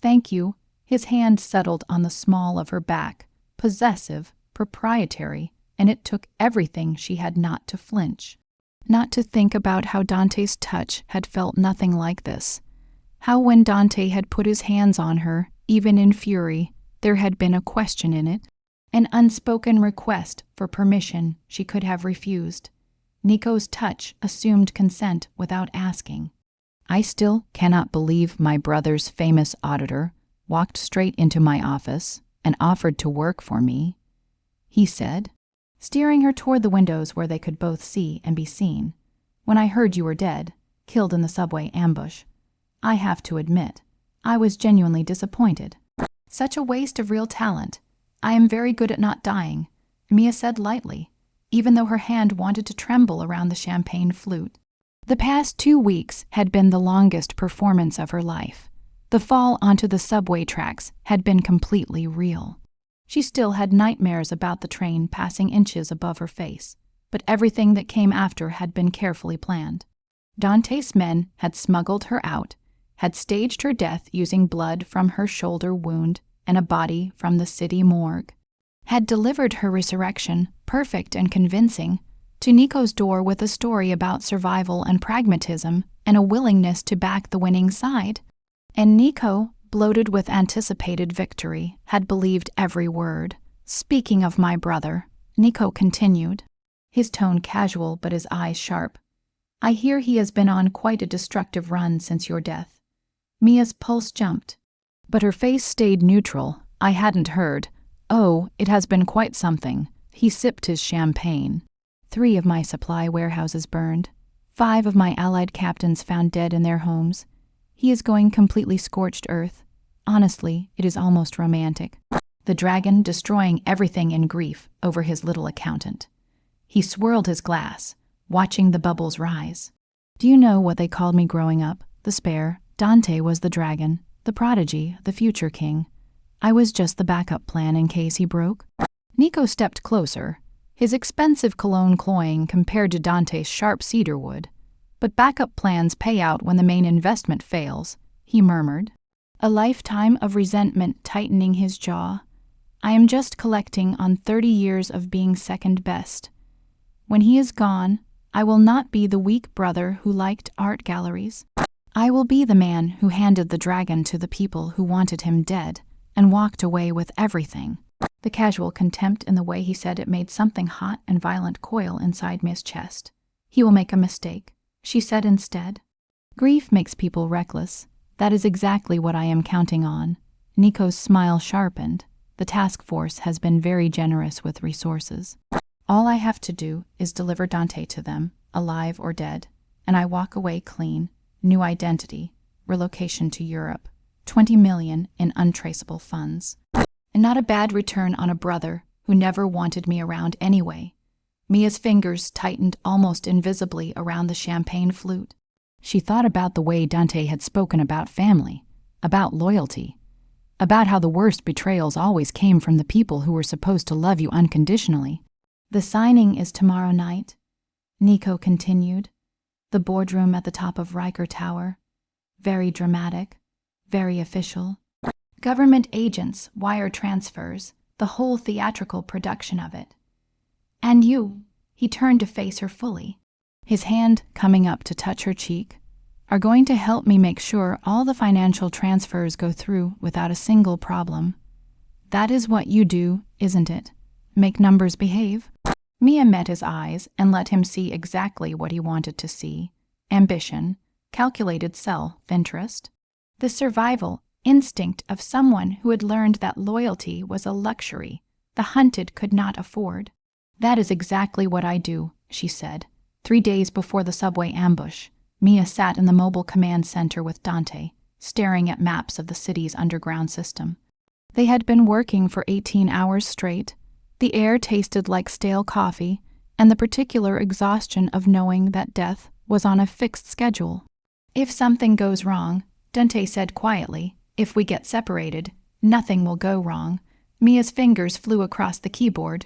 "Thank you." His hand settled on the small of her back, possessive, proprietary, and it took everything she had not to flinch. Not to think about how Dante's touch had felt nothing like this. How when Dante had put his hands on her, even in fury, there had been a question in it. An unspoken request for permission she could have refused. Nico's touch assumed consent without asking. "I still cannot believe my brother's famous auditor walked straight into my office and offered to work for me," he said, steering her toward the windows where they could both see and be seen. "When I heard you were dead, killed in the subway ambush, I have to admit, I was genuinely disappointed. Such a waste of real talent. I am very good at not dying," Mia said lightly, even though her hand wanted to tremble around the champagne flute. The past 2 weeks had been the longest performance of her life. The fall onto the subway tracks had been completely real. She still had nightmares about the train passing inches above her face, but everything that came after had been carefully planned. Dante's men had smuggled her out, had staged her death using blood from her shoulder wound and a body from the city morgue, had delivered her resurrection, perfect and convincing, to Nico's door with a story about survival and pragmatism and a willingness to back the winning side. And Nico, bloated with anticipated victory, had believed every word. "Speaking of my brother," Nico continued, his tone casual but his eyes sharp, "I hear he has been on quite a destructive run since your death." Mia's pulse jumped, but her face stayed neutral. "I hadn't heard." "Oh, it has been quite something." He sipped his champagne. 3 of my supply warehouses burned. 5 of my allied captains found dead in their homes. He is going completely scorched earth. Honestly, it is almost romantic. The dragon destroying everything in grief over his little accountant. He swirled his glass, watching the bubbles rise. "Do you know what they called me growing up? The spare. Dante was the dragon, the prodigy, the future king. I was just the backup plan in case he broke." Nico stepped closer, his expensive cologne cloying compared to Dante's sharp cedar wood. "But backup plans pay out when the main investment fails," he murmured, a lifetime of resentment tightening his jaw. "I am just collecting on 30 years of being second best. When he is gone, I will not be the weak brother who liked art galleries. I will be the man who handed the dragon to the people who wanted him dead and walked away with everything." The casual contempt in the way he said it made something hot and violent coil inside Mia's chest. "He will make a mistake," she said instead. "Grief makes people reckless. That is exactly what I am counting on." Nico's smile sharpened. "The task force has been very generous with resources. All I have to do is deliver Dante to them, alive or dead, and I walk away clean. New identity, relocation to Europe, 20 million in untraceable funds. And not a bad return on a brother who never wanted me around anyway." Mia's fingers tightened almost invisibly around the champagne flute. She thought about the way Dante had spoken about family, about loyalty, about how the worst betrayals always came from the people who were supposed to love you unconditionally. "The signing is tomorrow night," Nico continued. "The boardroom at the top of Riker Tower. Very dramatic, very official. Government agents, wire transfers, the whole theatrical production of it. And you," he turned to face her fully, his hand coming up to touch her cheek, "are going to help me make sure all the financial transfers go through without a single problem. That is what you do, isn't it? Make numbers behave?" Mia met his eyes and let him see exactly what he wanted to see. Ambition, calculated self-interest, the survival instinct of someone who had learned that loyalty was a luxury the hunted could not afford. That is exactly what I do, she said. 3 days before the subway ambush, Mia sat in the mobile command center with Dante, staring at maps of the city's underground system. They had been working for 18 hours straight. The air tasted like stale coffee, and the particular exhaustion of knowing that death was on a fixed schedule. If something goes wrong, Dante said quietly, if we get separated, nothing will go wrong. Mia's fingers flew across the keyboard,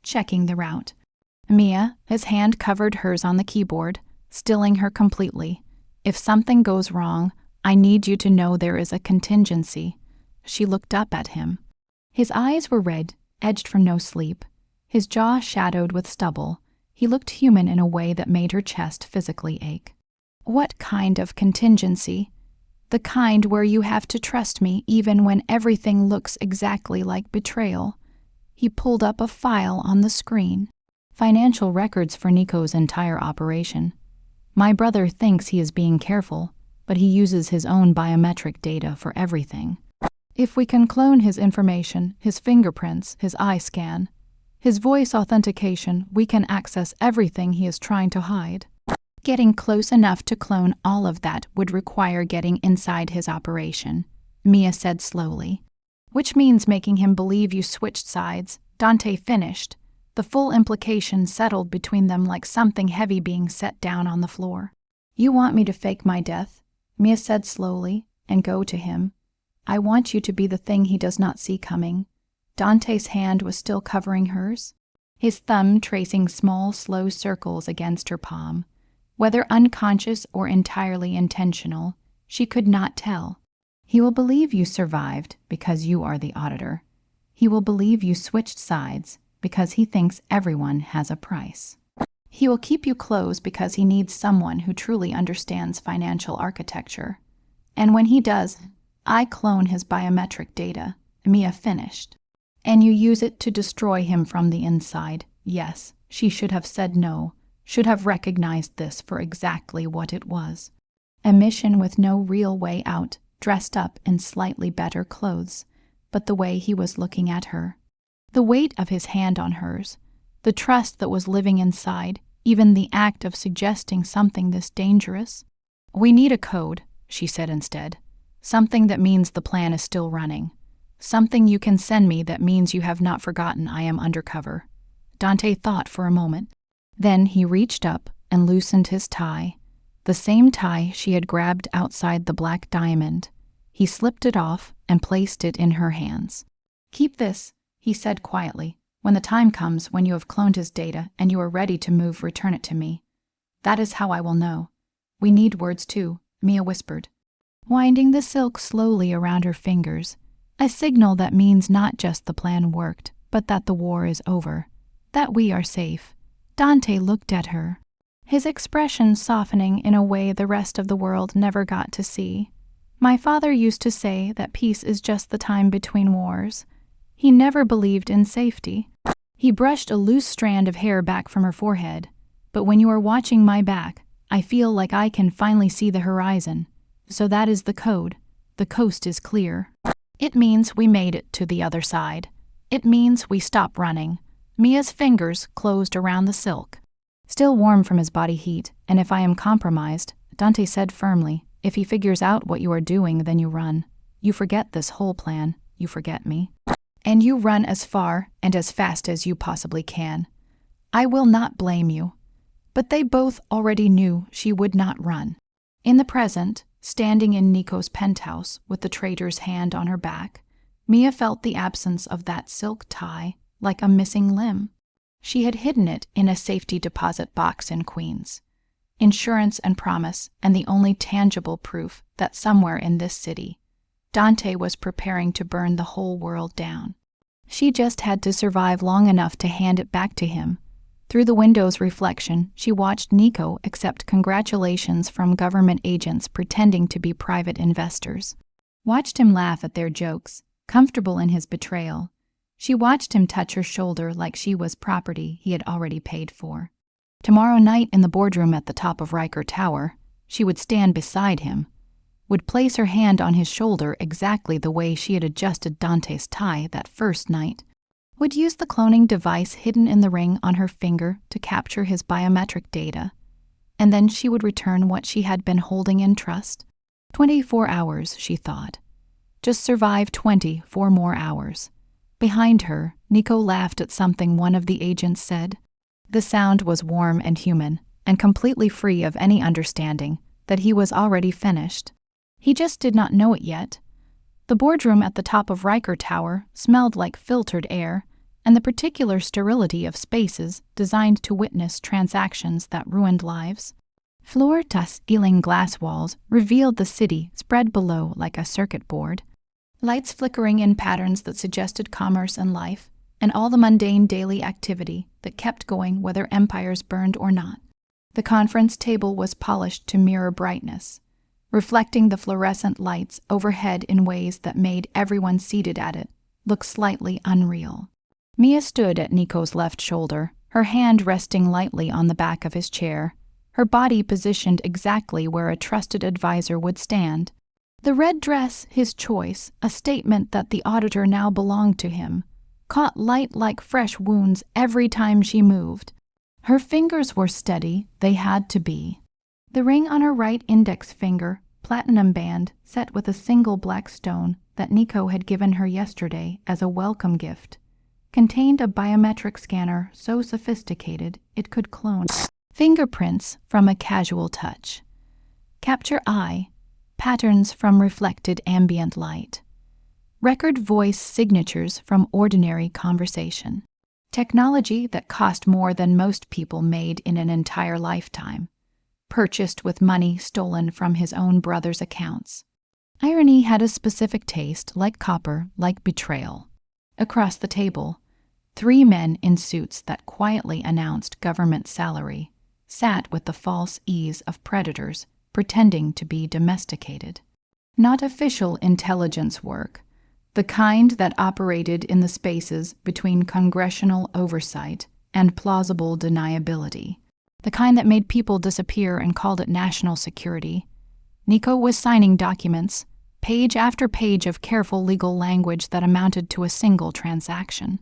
checking the route. Mia, his hand covered hers on the keyboard, stilling her completely. If something goes wrong, I need you to know there is a contingency. She looked up at him. His eyes were red, edged from no sleep. His jaw shadowed with stubble. He looked human in a way that made her chest physically ache. What kind of contingency? The kind where you have to trust me even when everything looks exactly like betrayal. He pulled up a file on the screen. Financial records for Nico's entire operation. My brother thinks he is being careful, but he uses his own biometric data for everything. If we can clone his information, his fingerprints, his eye scan, his voice authentication, we can access everything he is trying to hide. Getting close enough to clone all of that would require getting inside his operation, Mia said slowly. Which means making him believe you switched sides, Dante finished. The full implication settled between them like something heavy being set down on the floor. You want me to fake my death, Mia said slowly, and go to him. I want you to be the thing he does not see coming. Dante's hand was still covering hers, his thumb tracing small, slow circles against her palm. Whether unconscious or entirely intentional, she could not tell. He will believe you survived because you are the auditor. He will believe you switched sides because he thinks everyone has a price. He will keep you close because he needs someone who truly understands financial architecture. And when he does, I clone his biometric data, Mia finished. And you use it to destroy him from the inside. Yes, she should have said no, should have recognized this for exactly what it was. A mission with no real way out, dressed up in slightly better clothes, but the way he was looking at her. The weight of his hand on hers, the trust that was living inside, even the act of suggesting something this dangerous. We need a code, she said instead. Something that means the plan is still running. Something you can send me that means you have not forgotten I am undercover. Dante thought for a moment. Then he reached up and loosened his tie, the same tie she had grabbed outside the Black Diamond. He slipped it off and placed it in her hands. Keep this, he said quietly. When the time comes, when you have cloned his data and you are ready to move, return it to me. That is how I will know. We need words too, Mia whispered, winding the silk slowly around her fingers, a signal that means not just the plan worked, but that the war is over, that we are safe. Dante looked at her, his expression softening in a way the rest of the world never got to see. My father used to say that peace is just the time between wars. He never believed in safety. He brushed a loose strand of hair back from her forehead. But when you are watching my back, I feel like I can finally see the horizon. So that is the code. The coast is clear. It means we made it to the other side. It means we stop running. Mia's fingers closed around the silk. Still warm from his body heat, and if I am compromised, Dante said firmly, if he figures out what you are doing, then you run. You forget this whole plan. You forget me. And you run as far and as fast as you possibly can. I will not blame you. But they both already knew she would not run. In the present, standing in Nico's penthouse with the traitor's hand on her back, Mia felt the absence of that silk tie like a missing limb. She had hidden it in a safety deposit box in Queens. Insurance and promise, and the only tangible proof that somewhere in this city, Dante was preparing to burn the whole world down. She just had to survive long enough to hand it back to him. Through the window's reflection, she watched Nico accept congratulations from government agents pretending to be private investors. Watched him laugh at their jokes, comfortable in his betrayal. She watched him touch her shoulder like she was property he had already paid for. Tomorrow night in the boardroom at the top of Riker Tower, she would stand beside him, would place her hand on his shoulder exactly the way she had adjusted Dante's tie that first night. would use the cloning device hidden in the ring on her finger to capture his biometric data, and then she would return what she had been holding in trust. 24 hours, she thought. Just survive 24 more hours. Behind her, Nico laughed at something one of the agents said. The sound was warm and human, and completely free of any understanding that he was already finished. He just did not know it yet. The boardroom at the top of Riker Tower smelled like filtered air, and the particular sterility of spaces designed to witness transactions that ruined lives. Floor-to-ceiling glass walls revealed the city spread below like a circuit board. Lights flickering in patterns that suggested commerce and life, and all the mundane daily activity that kept going whether empires burned or not. The conference table was polished to mirror brightness, reflecting the fluorescent lights overhead in ways that made everyone seated at it look slightly unreal. Mia stood at Nico's left shoulder, her hand resting lightly on the back of his chair, her body positioned exactly where a trusted advisor would stand. The red dress, his choice, a statement that the auditor now belonged to him, caught light like fresh wounds every time she moved. Her fingers were steady, they had to be. The ring on her right index finger, platinum band, set with a single black stone that Nico had given her yesterday as a welcome gift, contained a biometric scanner so sophisticated it could clone fingerprints from a casual touch, capture eye, patterns from reflected ambient light, record voice signatures from ordinary conversation, technology that cost more than most people made in an entire lifetime, purchased with money stolen from his own brother's accounts. Irony had a specific taste, like copper, like betrayal. Across the table, 3 men in suits that quietly announced government salary sat with the false ease of predators pretending to be domesticated. Not official intelligence work, the kind that operated in the spaces between congressional oversight and plausible deniability, the kind that made people disappear and called it national security. Nico was signing documents, page after page of careful legal language that amounted to a single transaction.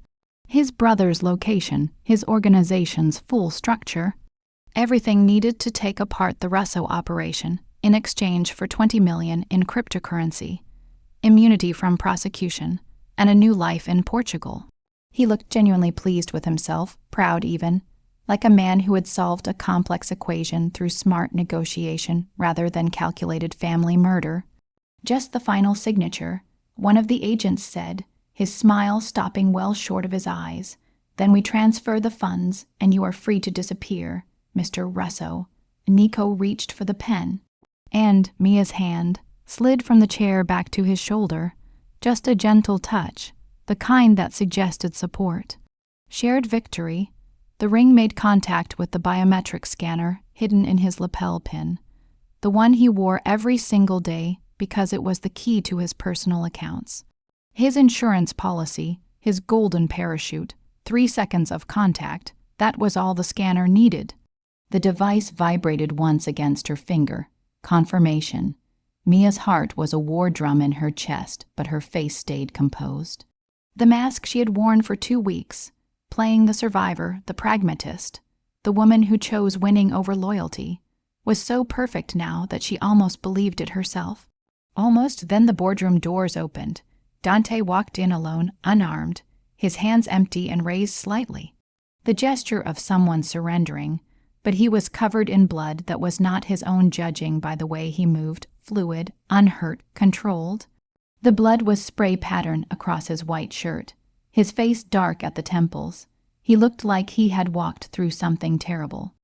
His brother's location, his organization's full structure, everything needed to take apart the Russo operation in exchange for $20 million in cryptocurrency, immunity from prosecution, and a new life in Portugal. He looked genuinely pleased with himself, proud even, like a man who had solved a complex equation through smart negotiation rather than calculated family murder. Just the final signature, one of the agents said, his smile stopping well short of his eyes. Then we transfer the funds, and you are free to disappear, Mr. Russo. Nico reached for the pen, and Mia's hand slid from the chair back to his shoulder, just a gentle touch, the kind that suggested support. Shared victory. The ring made contact with the biometric scanner hidden in his lapel pin, the one he wore every single day because it was the key to his personal accounts. His insurance policy, his golden parachute, 3 seconds of contact, that was all the scanner needed. The device vibrated once against her finger. Confirmation. Mia's heart was a war drum in her chest, but her face stayed composed. The mask she had worn for 2 weeks, playing the survivor, the pragmatist, the woman who chose winning over loyalty, was so perfect now that she almost believed it herself. Almost then the boardroom doors opened. Dante walked in alone, unarmed, his hands empty and raised slightly. The gesture of someone surrendering, but he was covered in blood that was not his own judging by the way he moved, fluid, unhurt, controlled. The blood was spray pattern across his white shirt, his face dark at the temples. He looked like he had walked through something terrible.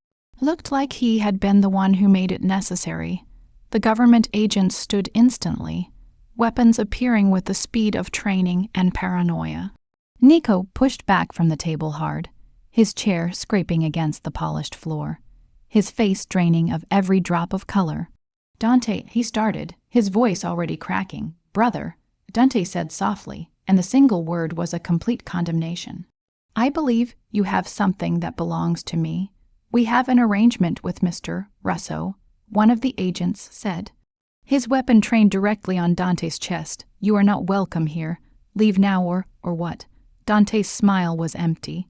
Looked like he had been the one who made it necessary. The government agents stood instantly, weapons appearing with the speed of training and paranoia. Nico pushed back from the table hard, his chair scraping against the polished floor, his face draining of every drop of color. Dante, he started, his voice already cracking. Brother, Dante said softly, and the single word was a complete condemnation. I believe you have something that belongs to me. We have an arrangement with Mr. Russo, one of the agents said. His weapon trained directly on Dante's chest. You are not welcome here. Leave now or what? Dante's smile was empty.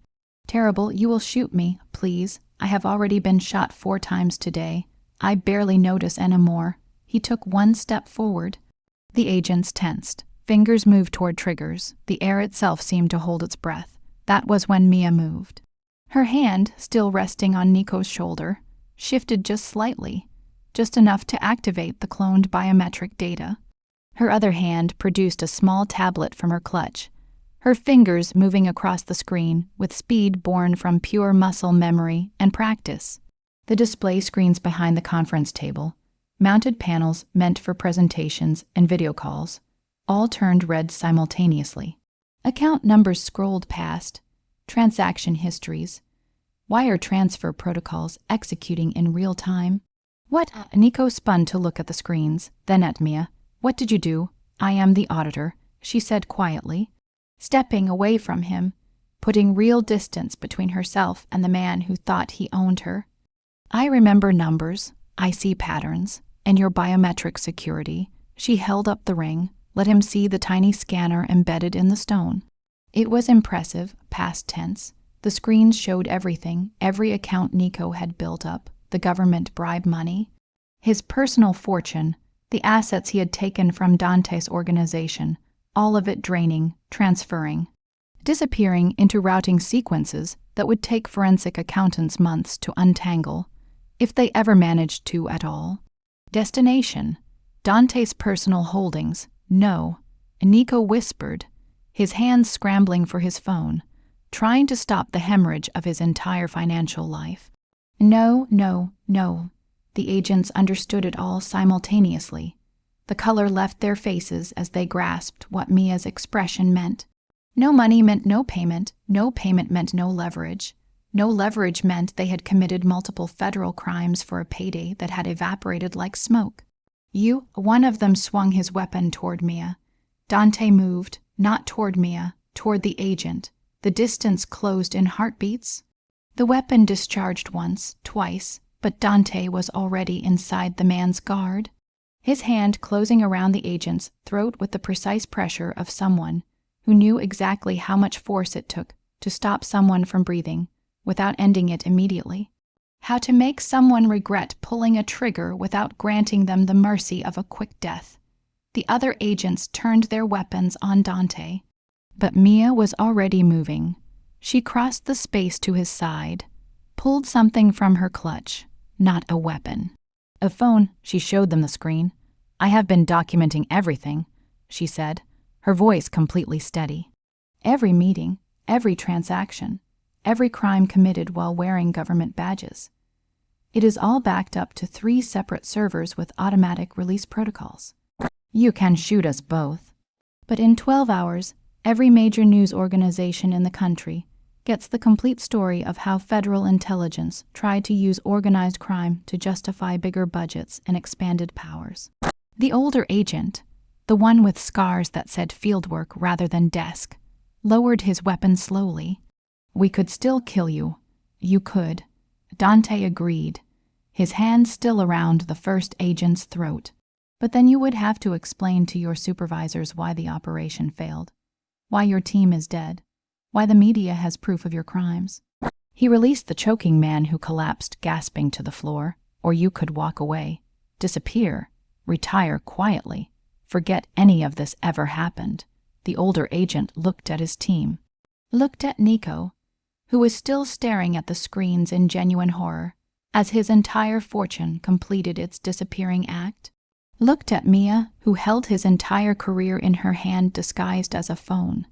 Terrible, you will shoot me, please. I have already been shot 4 times today. I barely notice anymore. He took 1 step forward. The agents tensed. Fingers moved toward triggers. The air itself seemed to hold its breath. That was when Mia moved. Her hand, still resting on Nico's shoulder, shifted just slightly, just enough to activate the cloned biometric data. Her other hand produced a small tablet from her clutch, her fingers moving across the screen with speed born from pure muscle memory and practice. The display screens behind the conference table, mounted panels meant for presentations and video calls, all turned red simultaneously. Account numbers scrolled past, transaction histories, wire transfer protocols executing in real time. What? Nico spun to look at the screens, then at Mia. What did you do? I am the auditor, she said quietly, stepping away from him, putting real distance between herself and the man who thought he owned her. I remember numbers, I see patterns, and your biometric security. She held up the ring, let him see the tiny scanner embedded in the stone. It was impressive, past tense. The screens showed everything, every account Nico had built up, the government bribe money, his personal fortune, the assets he had taken from Dante's organization, all of it draining, transferring, disappearing into routing sequences that would take forensic accountants months to untangle, if they ever managed to at all. Destination: Dante's personal holdings. No, Nico whispered, his hands scrambling for his phone, trying to stop the hemorrhage of his entire financial life. No, no, no. The agents understood it all simultaneously. The color left their faces as they grasped what Mia's expression meant. No money meant no payment meant no leverage. No leverage meant they had committed multiple federal crimes for a payday that had evaporated like smoke. One of them swung his weapon toward Mia. Dante moved, not toward Mia, toward the agent. The distance closed in heartbeats. The weapon discharged once, twice, but Dante was already inside the man's guard, his hand closing around the agent's throat with the precise pressure of someone who knew exactly how much force it took to stop someone from breathing without ending it immediately. How to make someone regret pulling a trigger without granting them the mercy of a quick death. The other agents turned their weapons on Dante. But Mia was already moving. She crossed the space to his side, pulled something from her clutch, not a weapon. A phone, she showed them the screen. I have been documenting everything, she said, her voice completely steady. Every meeting, every transaction, every crime committed while wearing government badges. It is all backed up to 3 separate servers with automatic release protocols. You can shoot us both. But in 12 hours, every major news organization in the country gets the complete story of how federal intelligence tried to use organized crime to justify bigger budgets and expanded powers. The older agent, the one with scars that said fieldwork rather than desk, lowered his weapon slowly. We could still kill you. You could. Dante agreed, his hand still around the first agent's throat. But then you would have to explain to your supervisors why the operation failed, why your team is dead, why the media has proof of your crimes. He released the choking man who collapsed gasping to the floor, or you could walk away, disappear, retire quietly, forget any of this ever happened. The older agent looked at his team, looked at Nico, who was still staring at the screens in genuine horror as his entire fortune completed its disappearing act, looked at Mia, who held his entire career in her hand disguised as a phone.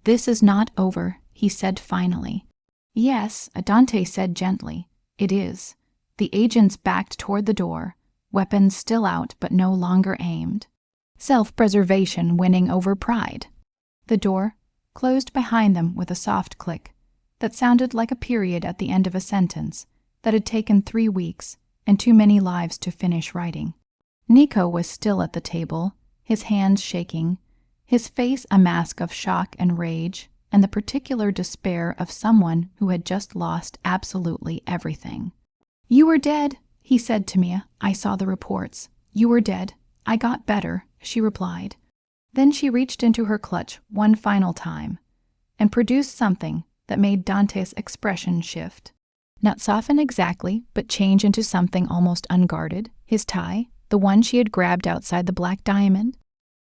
This is not over, he said finally. Yes, Dante said gently. It is. The agents backed toward the door, weapons still out but no longer aimed. Self-preservation winning over pride. The door closed behind them with a soft click that sounded like a period at the end of a sentence that had taken 3 weeks and too many lives to finish writing. Nico was still at the table, his hands shaking, his face a mask of shock and rage and the particular despair of someone who had just lost absolutely everything. You were dead, he said to Mia. I saw the reports. You were dead. I got better, she replied. Then she reached into her clutch one final time. and produced something that made Dante's expression shift. Not soften exactly, but change into something almost unguarded. His tie, the one she had grabbed outside the Black Diamond,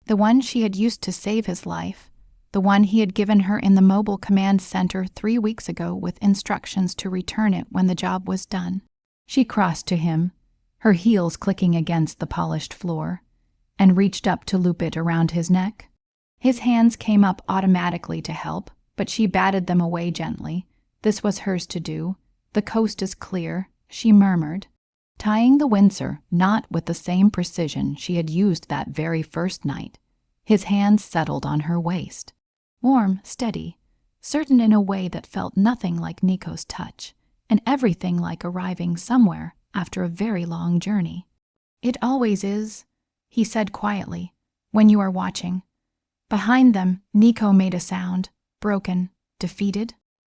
the one she had used to save his life, the one he had given her in the mobile command center 3 weeks ago with instructions to return it when the job was done. She crossed to him, her heels clicking against the polished floor, and reached up to loop it around his neck. His hands came up automatically to help, but she batted them away gently. This was hers to do. The coast is clear, she murmured, tying the Windsor, not with the same precision she had used that very first night. His hands settled on her waist. Warm, steady, certain in a way that felt nothing like Nico's touch, and everything like arriving somewhere after a very long journey. "It always is," he said quietly, "when you are watching." Behind them, Nico made a sound, broken, defeated.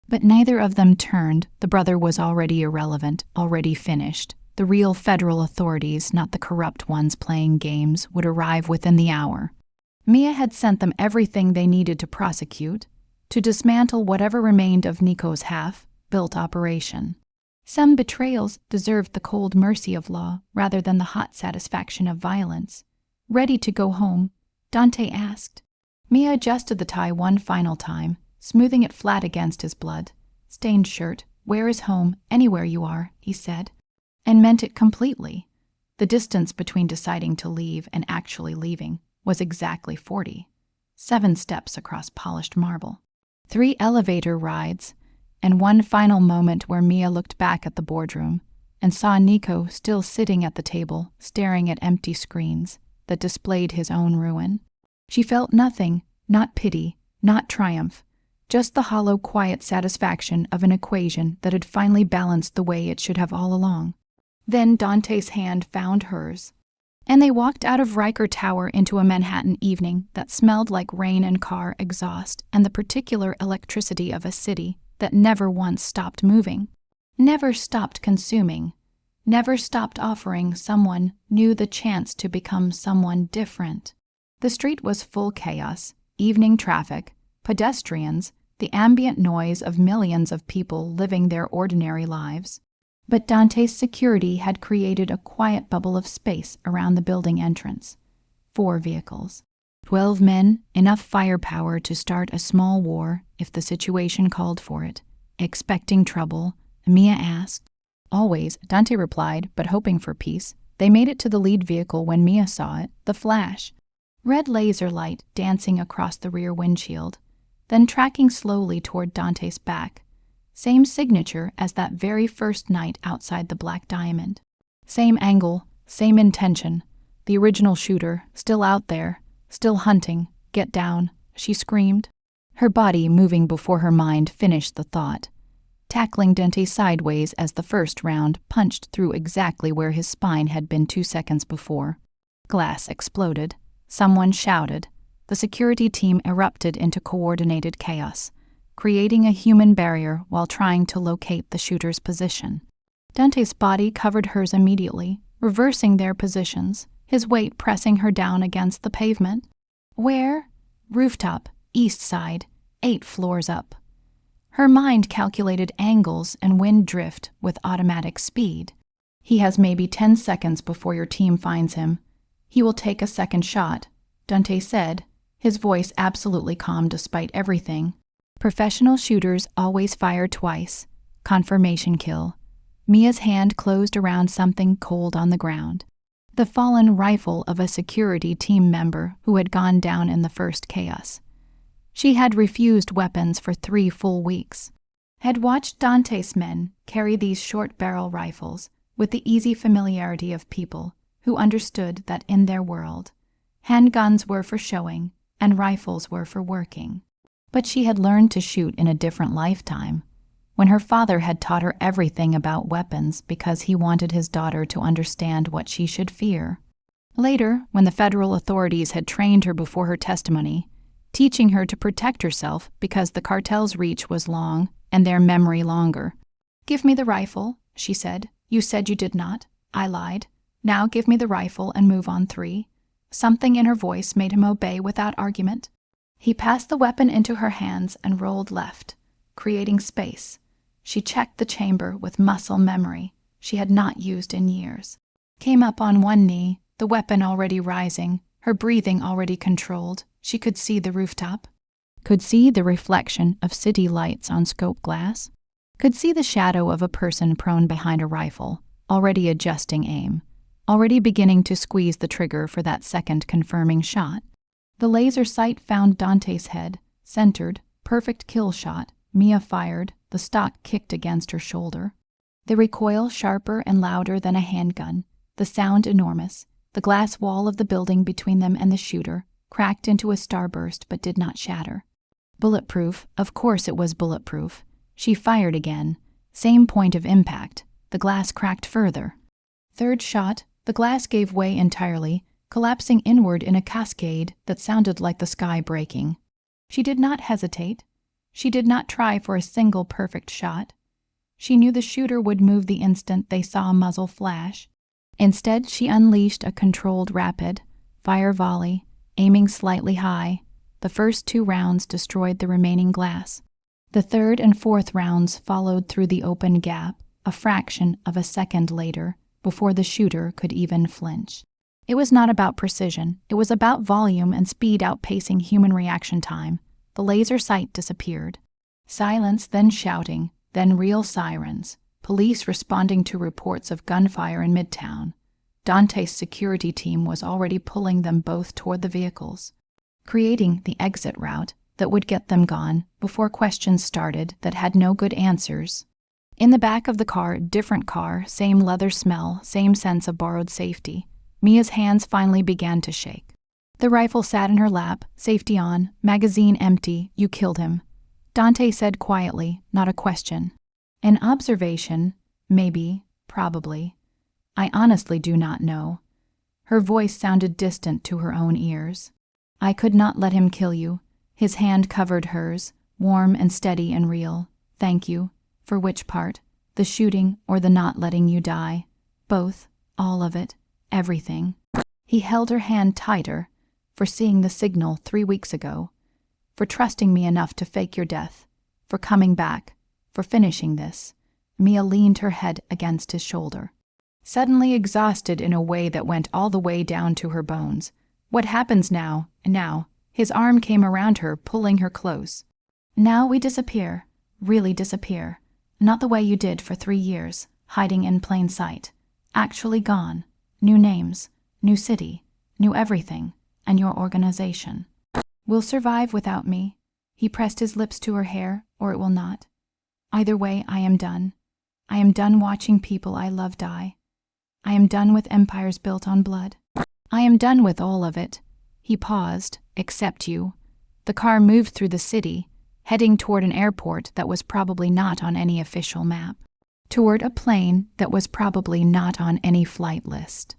But neither of them turned. The brother was already irrelevant, already finished. The real federal authorities, not the corrupt ones playing games, would arrive within the hour. Mia had sent them everything they needed to prosecute, to dismantle whatever remained of Nico's half-built operation. Some betrayals deserved the cold mercy of law rather than the hot satisfaction of violence. Ready to go home, Dante asked. Mia adjusted the tie one final time, smoothing it flat against his blood-stained shirt. "Where is home, anywhere you are," he said, and meant it completely. The distance between deciding to leave and actually leaving was exactly 47 steps across polished marble. 3 elevator rides, and one final moment where Mia looked back at the boardroom and saw Nico still sitting at the table, staring at empty screens that displayed his own ruin. She felt nothing, not pity, not triumph, just the hollow, quiet satisfaction of an equation that had finally balanced the way it should have all along. Then Dante's hand found hers, and they walked out of Riker Tower into a Manhattan evening that smelled like rain and car exhaust and the particular electricity of a city that never once stopped moving, never stopped consuming, never stopped offering someone new the chance to become someone different. The street was full chaos, evening traffic, pedestrians, the ambient noise of millions of people living their ordinary lives. But Dante's security had created a quiet bubble of space around the building entrance. 4 vehicles. 12 men, enough firepower to start a small war if the situation called for it. Expecting trouble, Mia asked. "Always," Dante replied, but hoping for peace. They made it to the lead vehicle when Mia saw it, the Flash. Red laser light dancing across the rear windshield, then tracking slowly toward Dante's back. Same signature as that very first night outside the Black Diamond. Same angle, same intention. The original shooter, still out there, still hunting. "Get down," she screamed. Her body moving before her mind finished the thought, tackling Dante sideways as the first round punched through exactly where his spine had been 2 seconds before. Glass exploded. Someone shouted. The security team erupted into coordinated chaos, creating a human barrier while trying to locate the shooter's position. Dante's body covered hers immediately, reversing their positions, his weight pressing her down against the pavement. "Where?" "Rooftop, east side, 8 floors up." Her mind calculated angles and wind drift with automatic speed. "He has maybe 10 seconds before your team finds him. He will take a second shot," Dante said, his voice absolutely calm despite everything. Professional shooters always fire twice. Confirmation kill. Mia's hand closed around something cold on the ground. The fallen rifle of a security team member who had gone down in the first chaos. She had refused weapons for 3 full weeks. Had watched Dante's men carry these short-barrel rifles with the easy familiarity of people who understood that in their world, handguns were for showing and rifles were for working. But she had learned to shoot in a different lifetime, when her father had taught her everything about weapons because he wanted his daughter to understand what she should fear. Later, when the federal authorities had trained her before her testimony, teaching her to protect herself because the cartel's reach was long and their memory longer. "Give me the rifle," she said. "You said you did not. I lied. Now give me the rifle and move on 3. Something in her voice made him obey without argument. He passed the weapon into her hands and rolled left, creating space. She checked the chamber with muscle memory she had not used in years. Came up on one knee, the weapon already rising, her breathing already controlled. She could see the rooftop. Could see the reflection of city lights on scope glass. Could see the shadow of a person prone behind a rifle, already adjusting aim, already beginning to squeeze the trigger for that second confirming shot. The laser sight found Dante's head, centered, perfect kill shot. Mia fired, the stock kicked against her shoulder. The recoil sharper and louder than a handgun, the sound enormous. The glass wall of the building between them and the shooter cracked into a starburst but did not shatter. Bulletproof, of course it was bulletproof. She fired again. Same point of impact. The glass cracked further. Third shot, the glass gave way entirely, collapsing inward in a cascade that sounded like the sky breaking. She did not hesitate. She did not try for a single perfect shot. She knew the shooter would move the instant they saw a muzzle flash. Instead, she unleashed a controlled rapid fire volley, aiming slightly high. The first 2 rounds destroyed the remaining glass. The third and fourth rounds followed through the open gap, a fraction of a second later, before the shooter could even flinch. It was not about precision. It was about volume and speed outpacing human reaction time. The laser sight disappeared. Silence, then shouting, then real sirens. Police responding to reports of gunfire in Midtown. Dante's security team was already pulling them both toward the vehicles, creating the exit route that would get them gone before questions started that had no good answers. In the back of the car, different car, same leather smell, same sense of borrowed safety. Mia's hands finally began to shake. The rifle sat in her lap, safety on, magazine empty. You killed him. Dante said quietly, not a question. An observation, maybe, probably. I honestly do not know. Her voice sounded distant to her own ears. I could not let him kill you. His hand covered hers, warm and steady and real. Thank you. For which part? The shooting or the not letting you die? Both, all of it, everything. He held her hand tighter, for seeing the signal 3 weeks ago, for trusting me enough to fake your death, for coming back, for finishing this. Mia leaned her head against his shoulder, suddenly exhausted in a way that went all the way down to her bones. What happens now? Now, his arm came around her, pulling her close. Now we disappear, really disappear. Not the way you did for 3 years, hiding in plain sight. Actually gone. New names, new city, new everything, and your organization. Will survive without me. He pressed his lips to her hair, or it will not. Either way, I am done. I am done watching people I love die. I am done with empires built on blood. I am done with all of it. He paused, except you. The car moved through the city, heading toward an airport that was probably not on any official map, toward a plane that was probably not on any flight list,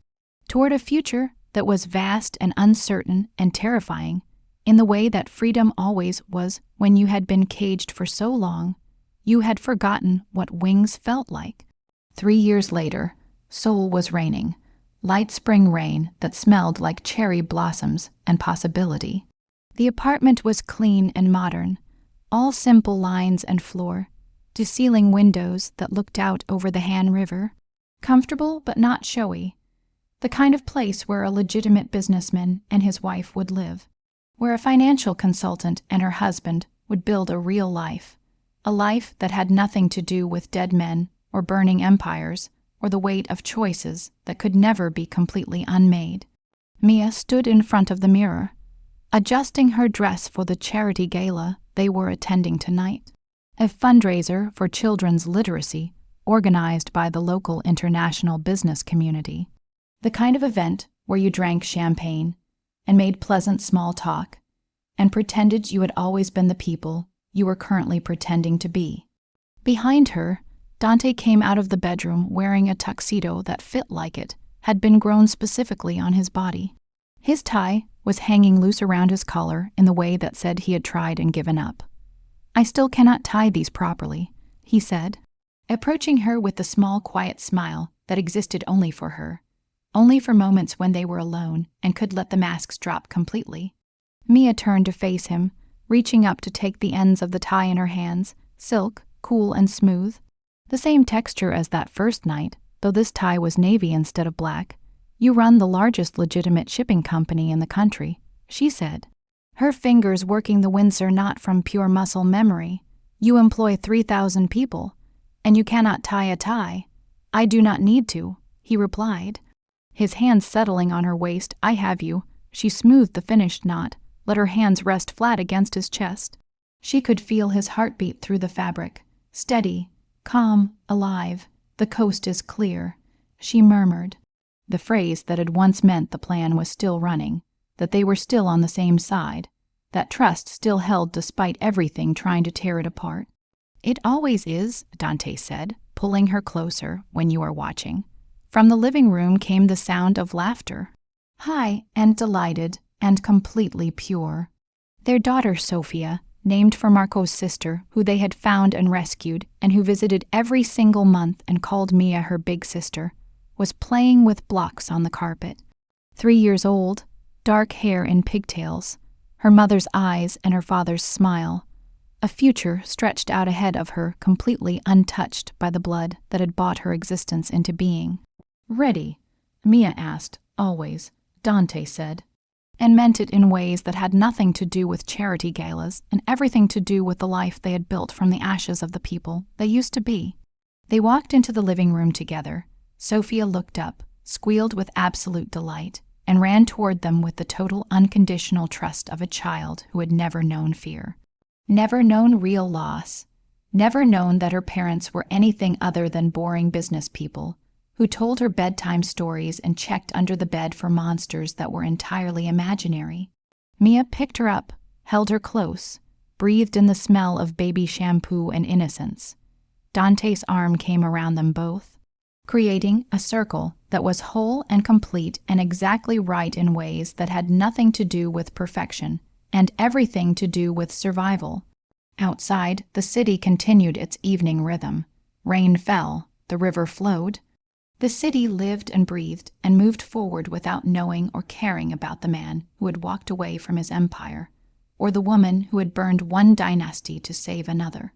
toward a future that was vast and uncertain and terrifying, in the way that freedom always was when you had been caged for so long, you had forgotten what wings felt like. 3 years later, Seoul was raining, light spring rain that smelled like cherry blossoms and possibility. The apartment was clean and modern, all simple lines and floor, to ceiling windows that looked out over the Han River, comfortable but not showy, the kind of place where a legitimate businessman and his wife would live, where a financial consultant and her husband would build a real life, a life that had nothing to do with dead men or burning empires or the weight of choices that could never be completely unmade. Mia stood in front of the mirror, adjusting her dress for the charity gala they were attending tonight, a fundraiser for children's literacy organized by the local international business community, the kind of event where you drank champagne and made pleasant small talk and pretended you had always been the people you were currently pretending to be. Behind her, Dante came out of the bedroom wearing a tuxedo that fit like it had been grown specifically on his body. His tie was hanging loose around his collar in the way that said he had tried and given up. I still cannot tie these properly, he said, approaching her with the small, quiet smile that existed only for her, only for moments when they were alone and could let the masks drop completely. Mia turned to face him, reaching up to take the ends of the tie in her hands, silk, cool and smooth. The same texture as that first night, though this tie was navy instead of black. You run the largest legitimate shipping company in the country, she said, her fingers working the Windsor knot from pure muscle memory. You employ 3,000 people, and you cannot tie a tie. I do not need to, he replied, his hands settling on her waist. I have you. She smoothed the finished knot, let her hands rest flat against his chest. She could feel his heartbeat through the fabric, steady, calm, alive. The coast is clear, she murmured, the phrase that had once meant the plan was still running, that they were still on the same side, that trust still held despite everything trying to tear it apart. It always is, Dante said, pulling her closer when you are watching. From the living room came the sound of laughter, high and delighted and completely pure. Their daughter Sophia, named for Marco's sister, who they had found and rescued, and who visited every single month and called Mia her big sister, was playing with blocks on the carpet. 3 years old, dark hair in pigtails, her mother's eyes and her father's smile, a future stretched out ahead of her completely untouched by the blood that had brought her existence into being. Ready? Mia asked, always, Dante said, and meant it in ways that had nothing to do with charity galas and everything to do with the life they had built from the ashes of the people they used to be. They walked into the living room together. Sophia looked up, squealed with absolute delight, and ran toward them with the total unconditional trust of a child who had never known fear, never known real loss, never known that her parents were anything other than boring business people who told her bedtime stories and checked under the bed for monsters that were entirely imaginary. Mia picked her up, held her close, breathed in the smell of baby shampoo and innocence. Dante's arm came around them both, creating a circle that was whole and complete and exactly right in ways that had nothing to do with perfection and everything to do with survival. Outside, the city continued its evening rhythm. Rain fell, the river flowed. The city lived and breathed and moved forward without knowing or caring about the man who had walked away from his empire, or the woman who had burned one dynasty to save another.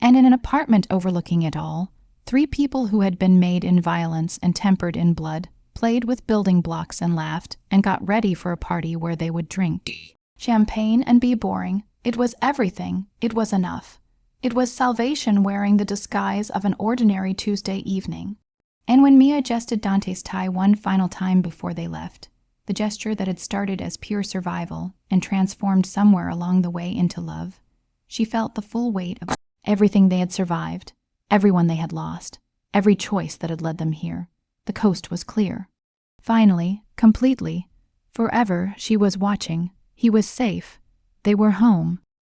And in an apartment overlooking it all, 3 people who had been made in violence and tempered in blood played with building blocks and laughed and got ready for a party where they would drink champagne and be boring. It was everything. It was enough. It was salvation wearing the disguise of an ordinary Tuesday evening. And when Mia adjusted Dante's tie one final time before they left, the gesture that had started as pure survival and transformed somewhere along the way into love, she felt the full weight of everything they had survived, everyone they had lost, every choice that had led them here. The coast was clear. Finally, completely, forever, she was watching. He was safe. They were home.